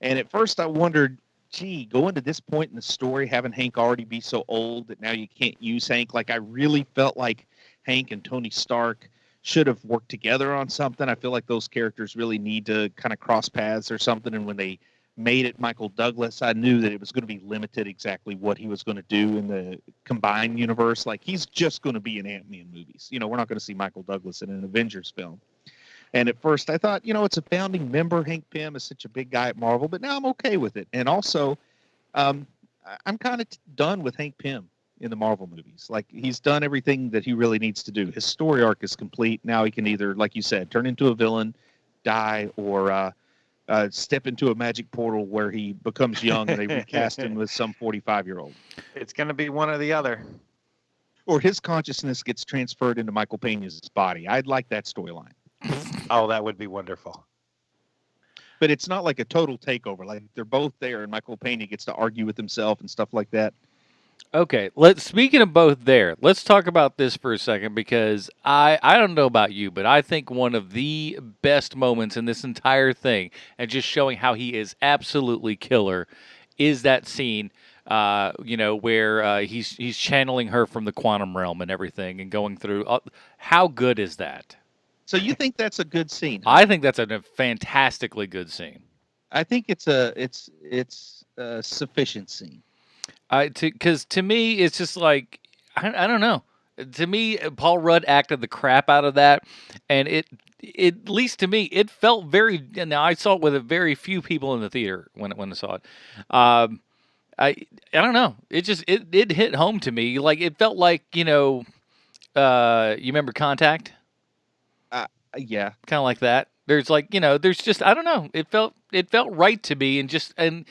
And at first I wondered, gee, going to this point in the story, having Hank already be so old that now you can't use Hank. Like, I really felt like Hank and Tony Stark should have worked together on something. I feel like those characters really need to kind of cross paths or something. And when they made it Michael Douglas, I knew that it was going to be limited exactly what he was going to do in the combined universe. Like, he's just going to be in Ant-Man movies. We're not going to see Michael Douglas in an Avengers film. And at first I thought, it's a founding member. Hank Pym is such a big guy at Marvel, but now I'm okay with it. And also, I'm kind of done with Hank Pym in the Marvel movies. Like, he's done everything that he really needs to do. His story arc is complete. Now he can either, like you said, turn into a villain, die, or step into a magic portal where he becomes young and they recast him with some 45-year-old.
It's going to be one or the other.
Or his consciousness gets transferred into Michael Pena's body. I'd like that storyline.
Oh, that would be wonderful.
But it's not like a total takeover. Like, they're both there and Michael Pena gets to argue with himself and stuff like that.
Okay, speaking of both there, let's talk about this for a second, because I don't know about you, but I think one of the best moments in this entire thing, and just showing how he is absolutely killer, is that scene, where he's channeling her from the quantum realm and everything, and going through. How good is that?
So you think that's a good scene? Huh?
I think that's a fantastically good scene.
I think it's a sufficient scene.
Because to me, it's just like, I don't know. To me, Paul Rudd acted the crap out of that, and it at least to me, it felt very. Now I saw it with a very few people in the theater when I saw it. I don't know. It just it hit home to me. Like, it felt like, you remember Contact?
Yeah,
kind of like that. There's there's just, I don't know. It felt right to me, and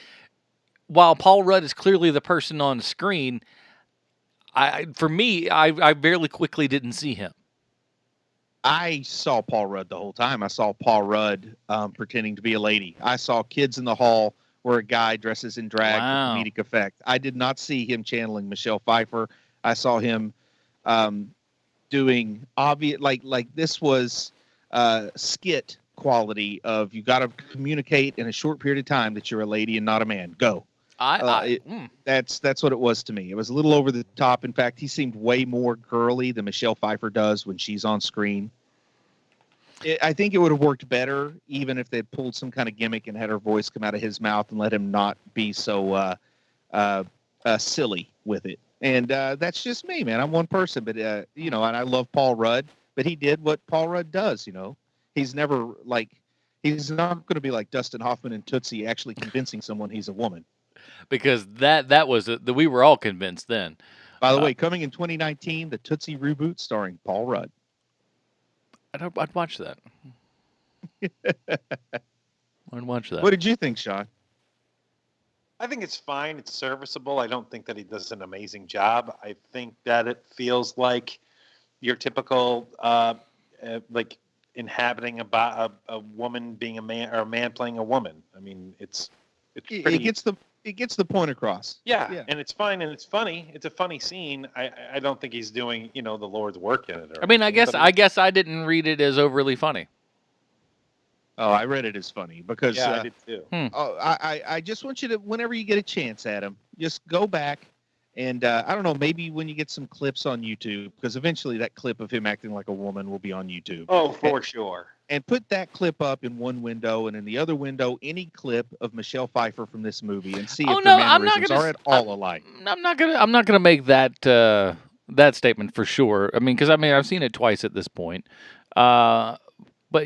while Paul Rudd is clearly the person on the screen, I very quickly didn't see him.
I saw Paul Rudd the whole time. I saw Paul Rudd pretending to be a lady. I saw Kids in the Hall where a guy dresses in drag for comedic effect. I did not see him channeling Michelle Pfeiffer. I saw him doing obvious, like this was skit quality of, you got to communicate in a short period of time that you're a lady and not a man. Go. That's what it was to me. It was a little over the top. In fact, he seemed way more girly than Michelle Pfeiffer does when she's on screen. I think it would have worked better even if they'd pulled some kind of gimmick and had her voice come out of his mouth and let him not be so silly with it. And that's just me, man. I'm one person, but and I love Paul Rudd, but he did what Paul Rudd does. He's never he's not going to be like Dustin Hoffman and Tootsie, actually convincing someone he's a woman.
Because that was we were all convinced then.
By the way, coming in 2019, the Tootsie reboot starring Paul Rudd.
I'd watch that. I'd watch that.
What did you think, Sean?
I think it's fine. It's serviceable. I don't think that he does an amazing job. I think that it feels like your typical like inhabiting about a woman being a man or a man playing a woman. I mean, it's pretty.
It gets the point across.
Yeah, and it's fine and it's funny. It's a funny scene. I don't think he's doing the Lord's work in it.
I mean, I guess I didn't read it as overly funny.
Oh, I read it as funny because
I did too.
I just want you to, whenever you get a chance, Adam, just go back and I don't know, maybe when you get some clips on YouTube, because eventually that clip of him acting like a woman will be on YouTube.
Oh, for sure.
And put that clip up in one window, and in the other window, any clip of Michelle Pfeiffer from this movie, and see if the mannerisms are at all alike.
I'm not gonna make that that statement for sure. I mean, because I've seen it twice at this point. But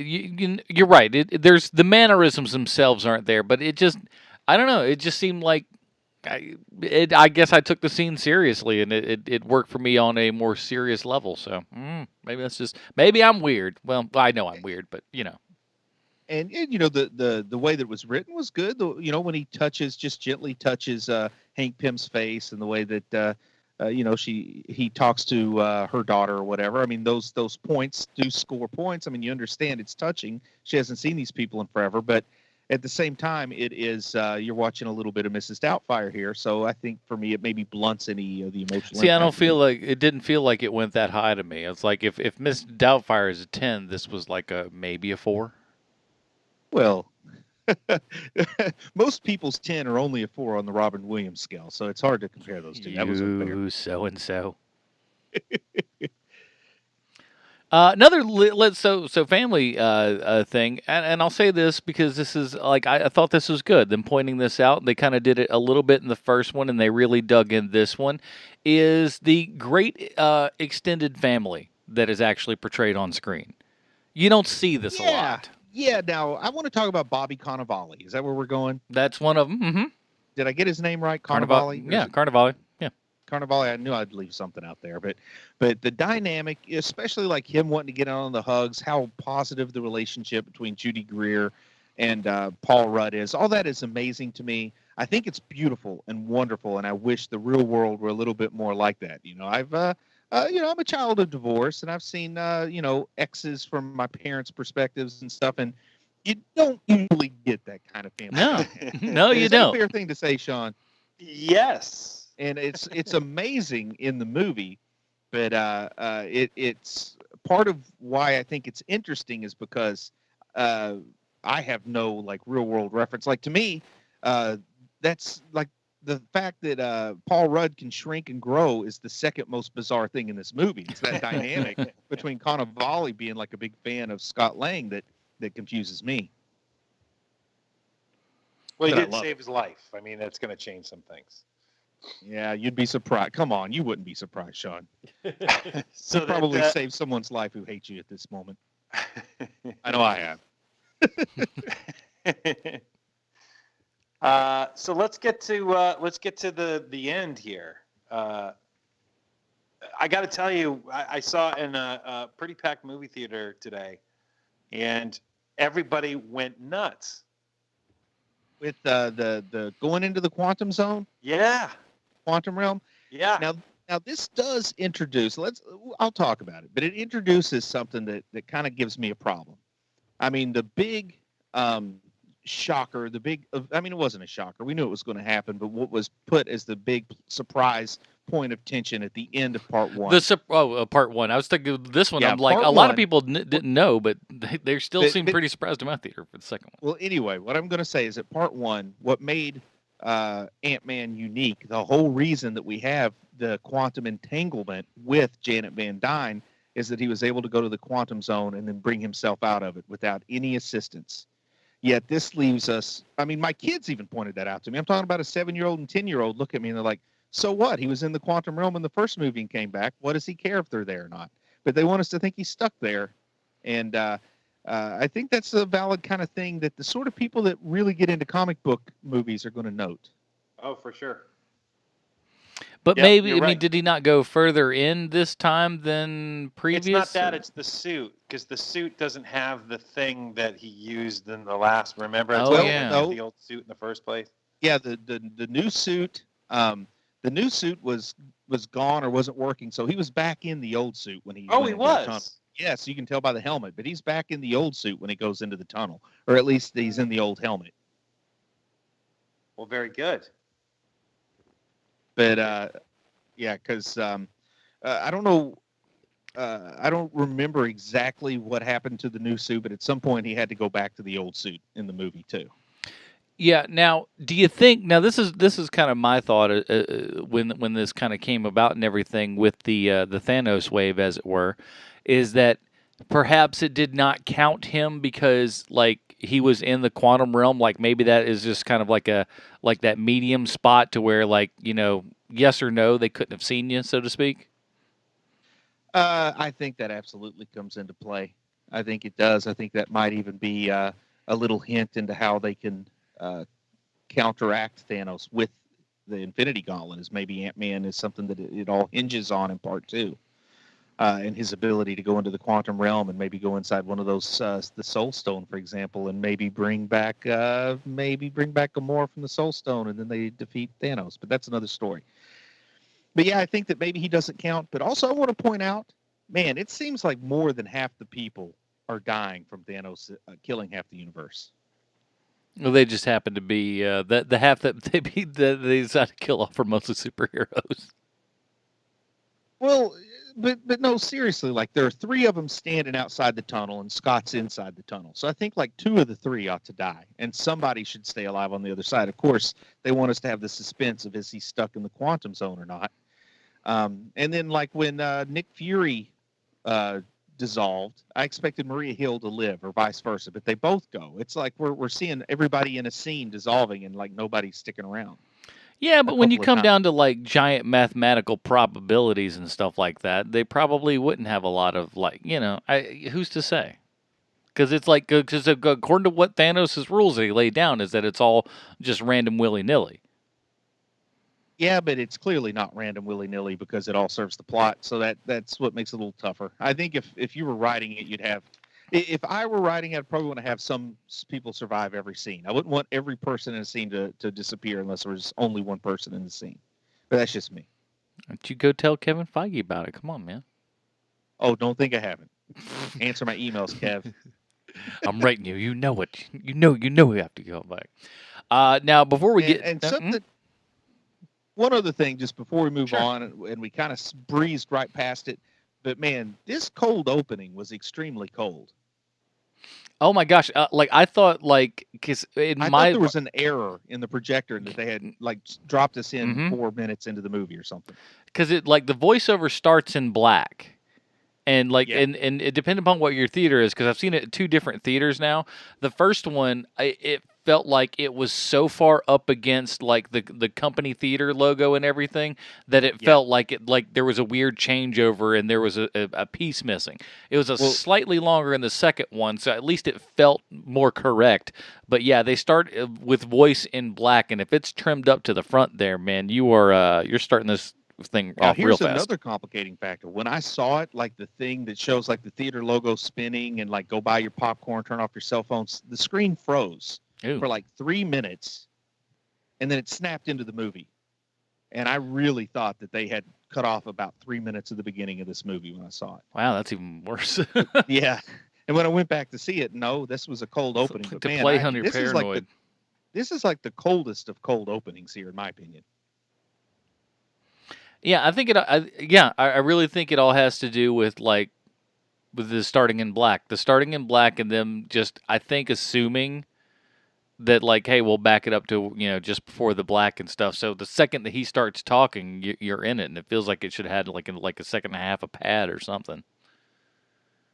you're right. There's the mannerisms themselves aren't there, but it just, I don't know. It just seemed like I guess I took the scene seriously, and it worked for me on a more serious level. So maybe I'm weird. Well, I know I'm weird, but
And the way that it was written was good. When he just gently touches Hank Pym's face, and the way that he talks to her daughter or whatever. I mean, those points do score points. I mean, you understand it's touching. She hasn't seen these people in forever, but at the same time, it is you're watching a little bit of Mrs. Doubtfire here. So I think for me, it maybe blunts any of the emotional.
See, I don't feel like it didn't feel like it went that high to me. It's like if Miss Doubtfire is a 10, this was like maybe a 4.
Well, most people's 10 are only a 4 on the Robin Williams scale, so it's hard to compare those two. That was unfair.
So and so. Another family thing, and I'll say this because this is like I thought this was good. Them pointing this out, they kind of did it a little bit in the first one, and they really dug in this one. Is the great extended family that is actually portrayed on screen. You don't see this a lot.
Yeah. Now I want to talk about Bobby Cannavale. Is that where we're going?
That's one of them. Mm-hmm.
Did I get his name right? Cannavale?
Yeah, Cannavale. Yeah.
Cannavale. I knew I'd leave something out there, but the dynamic, especially like him wanting to get on the hugs, how positive the relationship between Judy Greer and Paul Rudd is. All that is amazing to me. I think it's beautiful and wonderful, and I wish the real world were a little bit more like that. I'm a child of divorce, and I've seen exes from my parents' perspectives and stuff, and you don't usually get that kind of family.
No, no, you don't.
That's a fair thing to say, Sean.
Yes,
and it's amazing in the movie, but it's part of why I think it's interesting is because I have no like real world reference. Like to me, that's like the fact that Paul Rudd can shrink and grow is the second most bizarre thing in this movie. It's that dynamic between Cannavale being like a big fan of Scott Lang that confuses me.
Well, he did save his life. I mean, that's going to change some things.
Yeah, you'd be surprised. Come on, you wouldn't be surprised, Sean. So you probably saved someone's life who hates you at this moment. I know I
have. So let's get to the end here. I got to tell you, I saw in a pretty packed movie theater today, and everybody went nuts
with the going into the quantum zone.
Yeah,
quantum realm.
Yeah.
Now this does introduce. I'll talk about it, but it introduces something that kind of gives me a problem. I mean, the big shocker, it wasn't a shocker. We knew it was going to happen, but what was put as the big surprise point of tension at the end of part one.
Part one. I was thinking of this one.
Yeah,
I'm like, a lot of people didn't know, but they still seem pretty surprised in my theater for the second one.
Well, anyway, what I'm going to say is that part one, what made Ant-Man unique, the whole reason that we have the quantum entanglement with Janet Van Dyne is that he was able to go to the quantum zone and then bring himself out of it without any assistance. Yet this leaves us, I mean, my kids even pointed that out to me. I'm talking about a 7-year-old and 10-year-old look at me and they're like, so what? He was in the quantum realm in the first movie and came back. What does he care if they're there or not? But they want us to think he's stuck there. And I think that's a valid kind of thing that the sort of people that really get into comic book movies are going to note.
Oh, for sure.
But maybe, right. Did he not go further in this time than previous?
It's not that, it's the suit, because the suit doesn't have the thing that he used in the last, remember? The old suit in the first place.
Yeah, the new suit, the new suit was gone or wasn't working, so he was back in the old suit when he
he was?
Yes, you can tell by the helmet, but he's back in the old suit when he goes into the tunnel, or at least he's in the old helmet.
Well, very good.
But because I don't know, I don't remember exactly what happened to the new suit, but at some point he had to go back to the old suit in the movie too.
Yeah. Now, do you think? Now, this is kind of my thought when this kind of came about and everything with the Thanos wave, as it were, is that perhaps it did not count him because like he was in the quantum realm. Like maybe that is just kind of like that medium spot to where yes or no, they couldn't have seen you, so to speak.
I think that absolutely comes into play. I think it does. I think that might even be a little hint into how they can counteract Thanos with the Infinity Gauntlet. Is maybe Ant-Man is something that it all hinges on in part two. And his ability to go into the quantum realm and maybe go inside one of those, the Soul Stone, for example, and maybe bring back Gamora from the Soul Stone, and then they defeat Thanos. But that's another story. But yeah, I think that maybe he doesn't count. But also, I want to point out, man, it seems like more than half the people are dying from Thanos killing half the universe.
Well, they just happen to be the half that they decide to kill off are mostly superheroes.
Well, but no, seriously, like there are 3 of them standing outside the tunnel and Scott's inside the tunnel. So I think like 2 of the 3 ought to die and somebody should stay alive on the other side. Of course, they want us to have the suspense of is he stuck in the quantum zone or not. And then like when Nick Fury dissolved, I expected Maria Hill to live or vice versa, but they both go. It's like we're seeing everybody in a scene dissolving and like nobody's sticking around.
Yeah, but when you come down to like giant mathematical probabilities and stuff like that, they probably wouldn't have a lot of who's to say? Because it's like, because according to what Thanos' rules that he laid down is that it's all just random willy-nilly.
Yeah, but it's clearly not random willy-nilly because it all serves the plot. So that's what makes it a little tougher. I think if you were writing it, you'd have. If I were writing it, I'd probably want to have some people survive every scene. I wouldn't want every person in a scene to disappear unless there was only one person in the scene. But that's just me.
Why don't you go tell Kevin Feige about it? Come on, man.
Oh, don't think I haven't. Answer my emails, Kev.
I'm writing you. You know what? You know we have to go back. Now, before we get...
something... One other thing, just before we move on, and we kind of breezed right past it, but man, this cold opening was extremely cold.
Oh my gosh! I thought, because I
thought there was an error in the projector that they had dropped us in 4 minutes into the movie or something.
Because the voiceover starts in black. And and it depends upon what your theater is, because I've seen it at 2 different theaters now. The first one, it felt like it was so far up against the company theater logo and everything that it felt like there was a weird changeover and there was a piece missing. It was slightly longer in the second one, so at least it felt more correct. But yeah, they start with voice in black, and if it's trimmed up to the front there, man, you're starting this thing off real fast.
Here's another complicating factor. When I saw it, the thing that shows the theater logo spinning and go buy your popcorn, turn off your cell phones, the screen froze for 3 minutes, and then it snapped into the movie. And I really thought that they had cut off about 3 minutes of the beginning of this movie when I saw it.
Wow, that's even worse.
Yeah. And when I went back to see it, no, this was a cold opening. But man,
play on your paranoid.
This is the coldest of cold openings here, in my opinion.
Yeah, I think I really think it all has to do with with the starting in black. The starting in black and them just, I think, assuming that hey, we'll back it up to, just before the black and stuff. So the second that he starts talking, you're in it, and it feels like it should have had a second and a half a pad or something.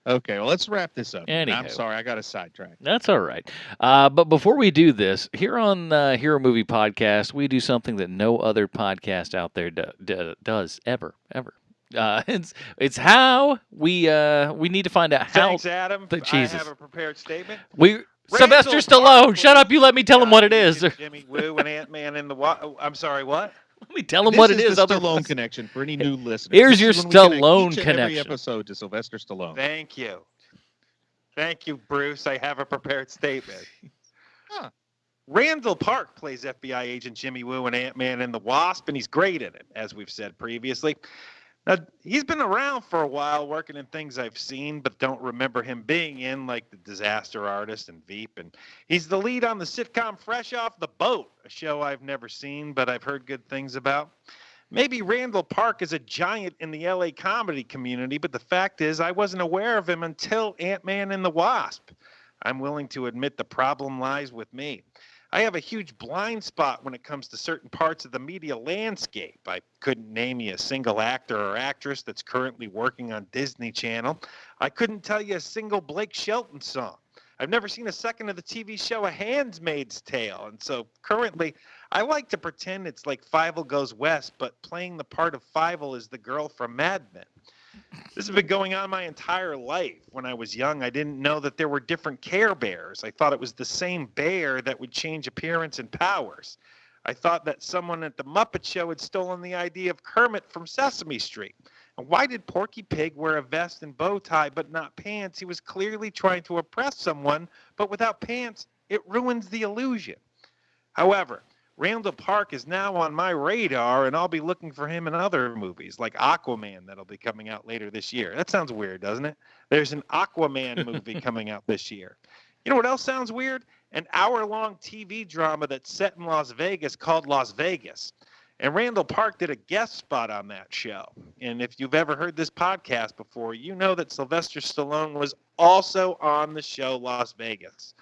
Okay, well, let's wrap this up.
Anyhow.
I'm sorry, I got a sidetrack.
That's all right. But before we do this, here on the Hero Movie Podcast, we do something that no other podcast out there does ever. It's how we need to find out how.
Thanks, Adam.
Jesus.
I have a prepared statement.
Sylvester Stallone. Shut up! You let me tell him what it is.
Jimmy Woo and Ant-Man and the Wasp. I'm sorry, what?
Let me tell them what it is.
This is the Stallone connection for any new listeners.
Here's your Stallone connection.
Every episode to Sylvester Stallone.
Thank you, Bruce. I have a prepared statement. Randall Park plays FBI agent Jimmy Woo in Ant-Man and the Wasp, and he's great in it, as we've said previously. Now, he's been around for a while working in things I've seen, but don't remember him being in, like The Disaster Artist and Veep. And he's the lead on the sitcom Fresh Off the Boat, a show I've never seen, but I've heard good things about. Maybe Randall Park is a giant in the LA comedy community, but the fact is I wasn't aware of him until Ant-Man and the Wasp. I'm willing to admit the problem lies with me. I have a huge blind spot when it comes to certain parts of the media landscape. I couldn't name you a single actor or actress that's currently working on Disney Channel. I couldn't tell you a single Blake Shelton song. I've never seen a second of the TV show A Handmaid's Tale, and so currently I like to pretend it's like Fievel Goes West, but playing the part of Fievel is the girl from Mad Men. This has been going on my entire life. When I was young, I didn't know that there were different Care Bears. I thought it was the same bear that would change appearance and powers. I thought that someone at the Muppet Show had stolen the idea of Kermit from Sesame Street. And why did Porky Pig wear a vest and bow tie but not pants? He was clearly trying to oppress someone, but without pants, it ruins the illusion. However, Randall Park is now on my radar, and I'll be looking for him in other movies, like Aquaman, that'll be coming out later this year. That sounds weird, doesn't it? There's an Aquaman movie coming out this year. You know what else sounds weird? An hour-long TV drama that's set in Las Vegas called Las Vegas. And Randall Park did a guest spot on that show. And if you've ever heard this podcast before, you know that Sylvester Stallone was also on the show Las Vegas.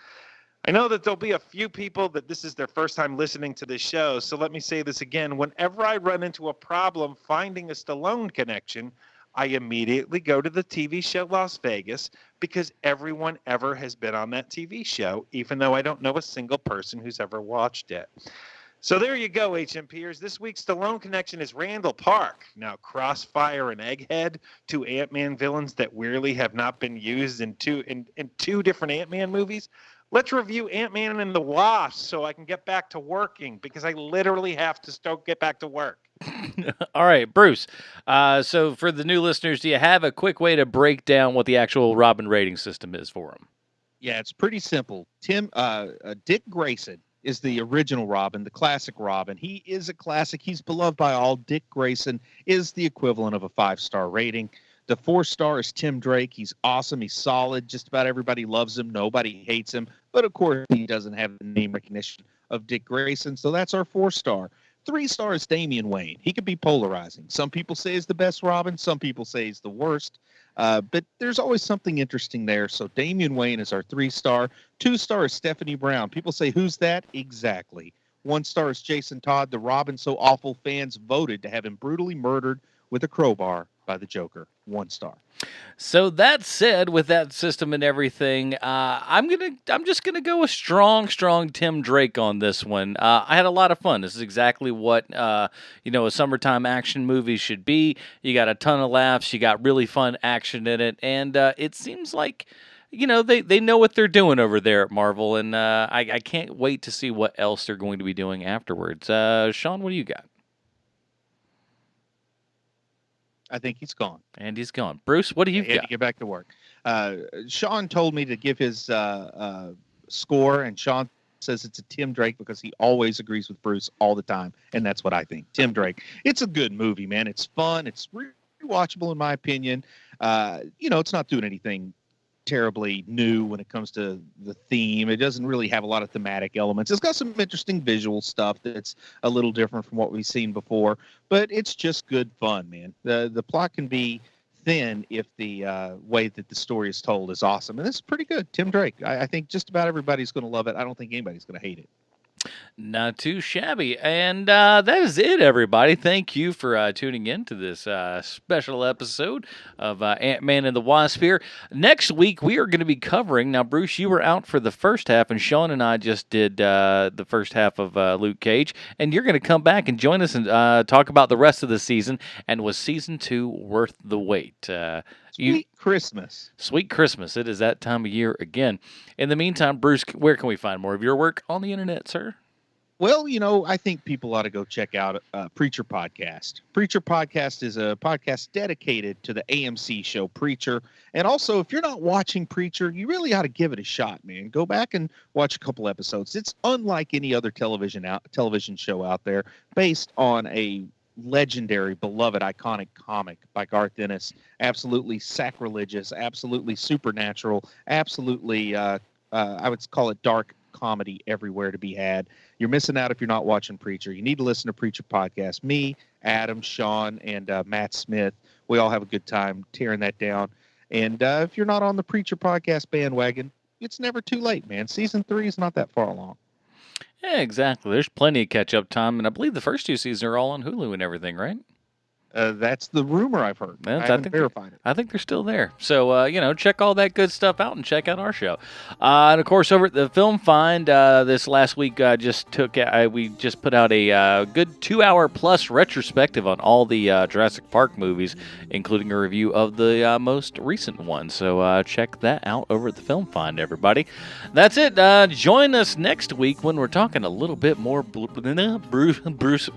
I know that there'll be a few people that this is their first time listening to this show, so let me say this again. Whenever I run into a problem finding a Stallone connection, I immediately go to the TV show Las Vegas because everyone ever has been on that TV show, even though I don't know a single person who's ever watched it. So there you go, HMPers. This week's Stallone connection is Randall Park. Now, Crossfire and Egghead, two Ant-Man villains that weirdly have not been used in two different Ant-Man movies. Let's review Ant-Man and the Wasp so I can get back to working, because I literally have to get back to work.
All right, Bruce. So for the new listeners, do you have a quick way to break down what the actual Robin rating system is for him?
Yeah, it's pretty simple. Dick Grayson is the original Robin, the classic Robin. He is a classic. He's beloved by all. Dick Grayson is the equivalent of a 5-star rating. The 4-star is Tim Drake. He's awesome. He's solid. Just about everybody loves him. Nobody hates him. But, of course, he doesn't have the name recognition of Dick Grayson, so that's our 4-star. 3-star is Damian Wayne. He could be polarizing. Some people say he's the best Robin. Some people say he's the worst. But there's always something interesting there. So Damian Wayne is our 3-star. 2-star is Stephanie Brown. People say, who's that? Exactly. 1-star is Jason Todd. The Robin So Awful fans voted to have him brutally murdered with a crowbar by the Joker. 1-star.
So that said, with that system and everything, I'm just gonna go with strong Tim Drake on this one. I had a lot of fun. This is exactly what a summertime action movie should be. You got a ton of laughs. You got really fun action in it, and it seems like they know what they're doing over there at Marvel, and I can't wait to see what else they're going to be doing afterwards. Sean, what do you got?
I think he's gone.
And he's gone. Bruce, what do you got?
To get back to work. Sean told me to give his score, and Sean says it's a Tim Drake because he always agrees with Bruce all the time, and that's what I think. Tim Drake. It's a good movie, man. It's fun. It's rewatchable in my opinion. It's not doing anything terribly new when it comes to the theme. It doesn't really have a lot of thematic elements. It's got some interesting visual stuff that's a little different from what we've seen before, but it's just good fun, man. The plot can be thin if the way that the story is told is awesome, and this is pretty good. Tim Drake. I think just about everybody's going to love it. I don't think anybody's going to hate it.
Not too shabby. And that is it, everybody. Thank you for tuning in to this special episode of Ant-Man and the Wasp here. Next week, we are going to be covering... Now, Bruce, you were out for the first half, and Sean and I just did the first half of Luke Cage. And you're going to come back and join us and talk about the rest of the season. And was Season 2 worth the wait?
Sweet Christmas.
Sweet Christmas. It is that time of year again. In the meantime, Bruce, where can we find more of your work on the internet, sir?
Well, I think people ought to go check out Preacher Podcast. Preacher Podcast is a podcast dedicated to the AMC show Preacher. And also, if you're not watching Preacher, you really ought to give it a shot, man. Go back and watch a couple episodes. It's unlike any other television show out there, based on a legendary, beloved, iconic comic by Garth Ennis. Absolutely sacrilegious, absolutely supernatural, absolutely, I would call it dark comedy everywhere to be had. You're missing out if you're not watching Preacher. You need to listen to Preacher Podcast. Me, Adam, Sean, and Matt Smith, we all have a good time tearing that down. And if you're not on the Preacher Podcast bandwagon, it's never too late, man. Season 3 is not that far along.
Yeah, exactly. There's plenty of catch-up time, and I believe the first 2 seasons are all on Hulu and everything, right?
That's the rumor I've heard. I haven't verified it.
I think they're still there. So, check all that good stuff out and check out our show. And, of course, over at the Film Find, this last week we just put out a good 2-hour-plus retrospective on all the Jurassic Park movies, including a review of the most recent one. So check that out over at the Film Find, everybody. That's it. Join us next week when we're talking a little bit more Bruce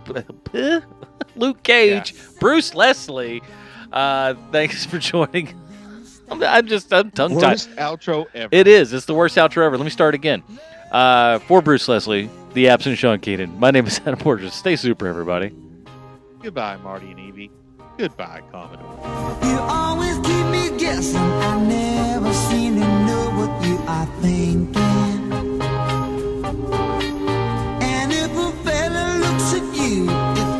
Luke Cage, yeah. Bruce Leslie. Thanks for joining. I'm tongue-tied.
Worst outro ever.
It is. It's the worst outro ever. Let me start again. For Bruce Leslie, the absent Sean Keenan. My name is Adam Portrais. Stay super, everybody.
Goodbye, Marty and Evie. Goodbye, Commodore.
You always keep me guessing. I never seem to know what you are thinking. And if a fella looks at you,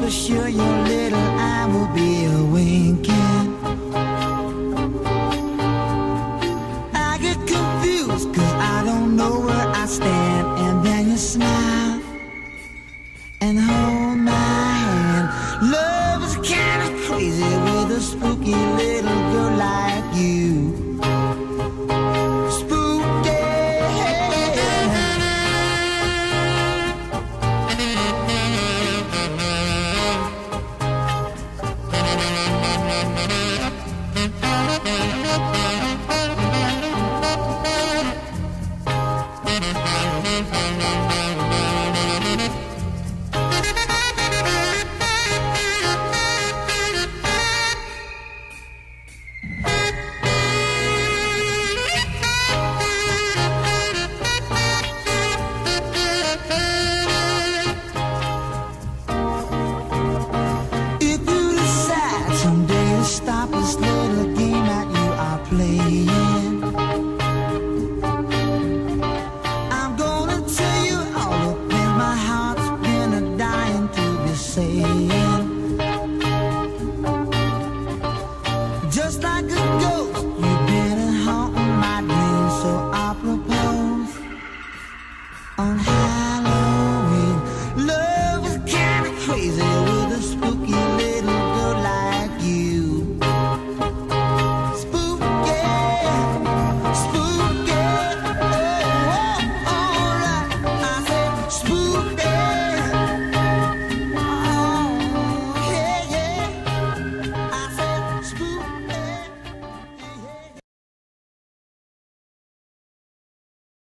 for sure your little eye will be a-winking. I get confused cause I don't know where I stand. And then you smile and hold my hand. Love is kinda crazy with a spooky little girl like you. Just like a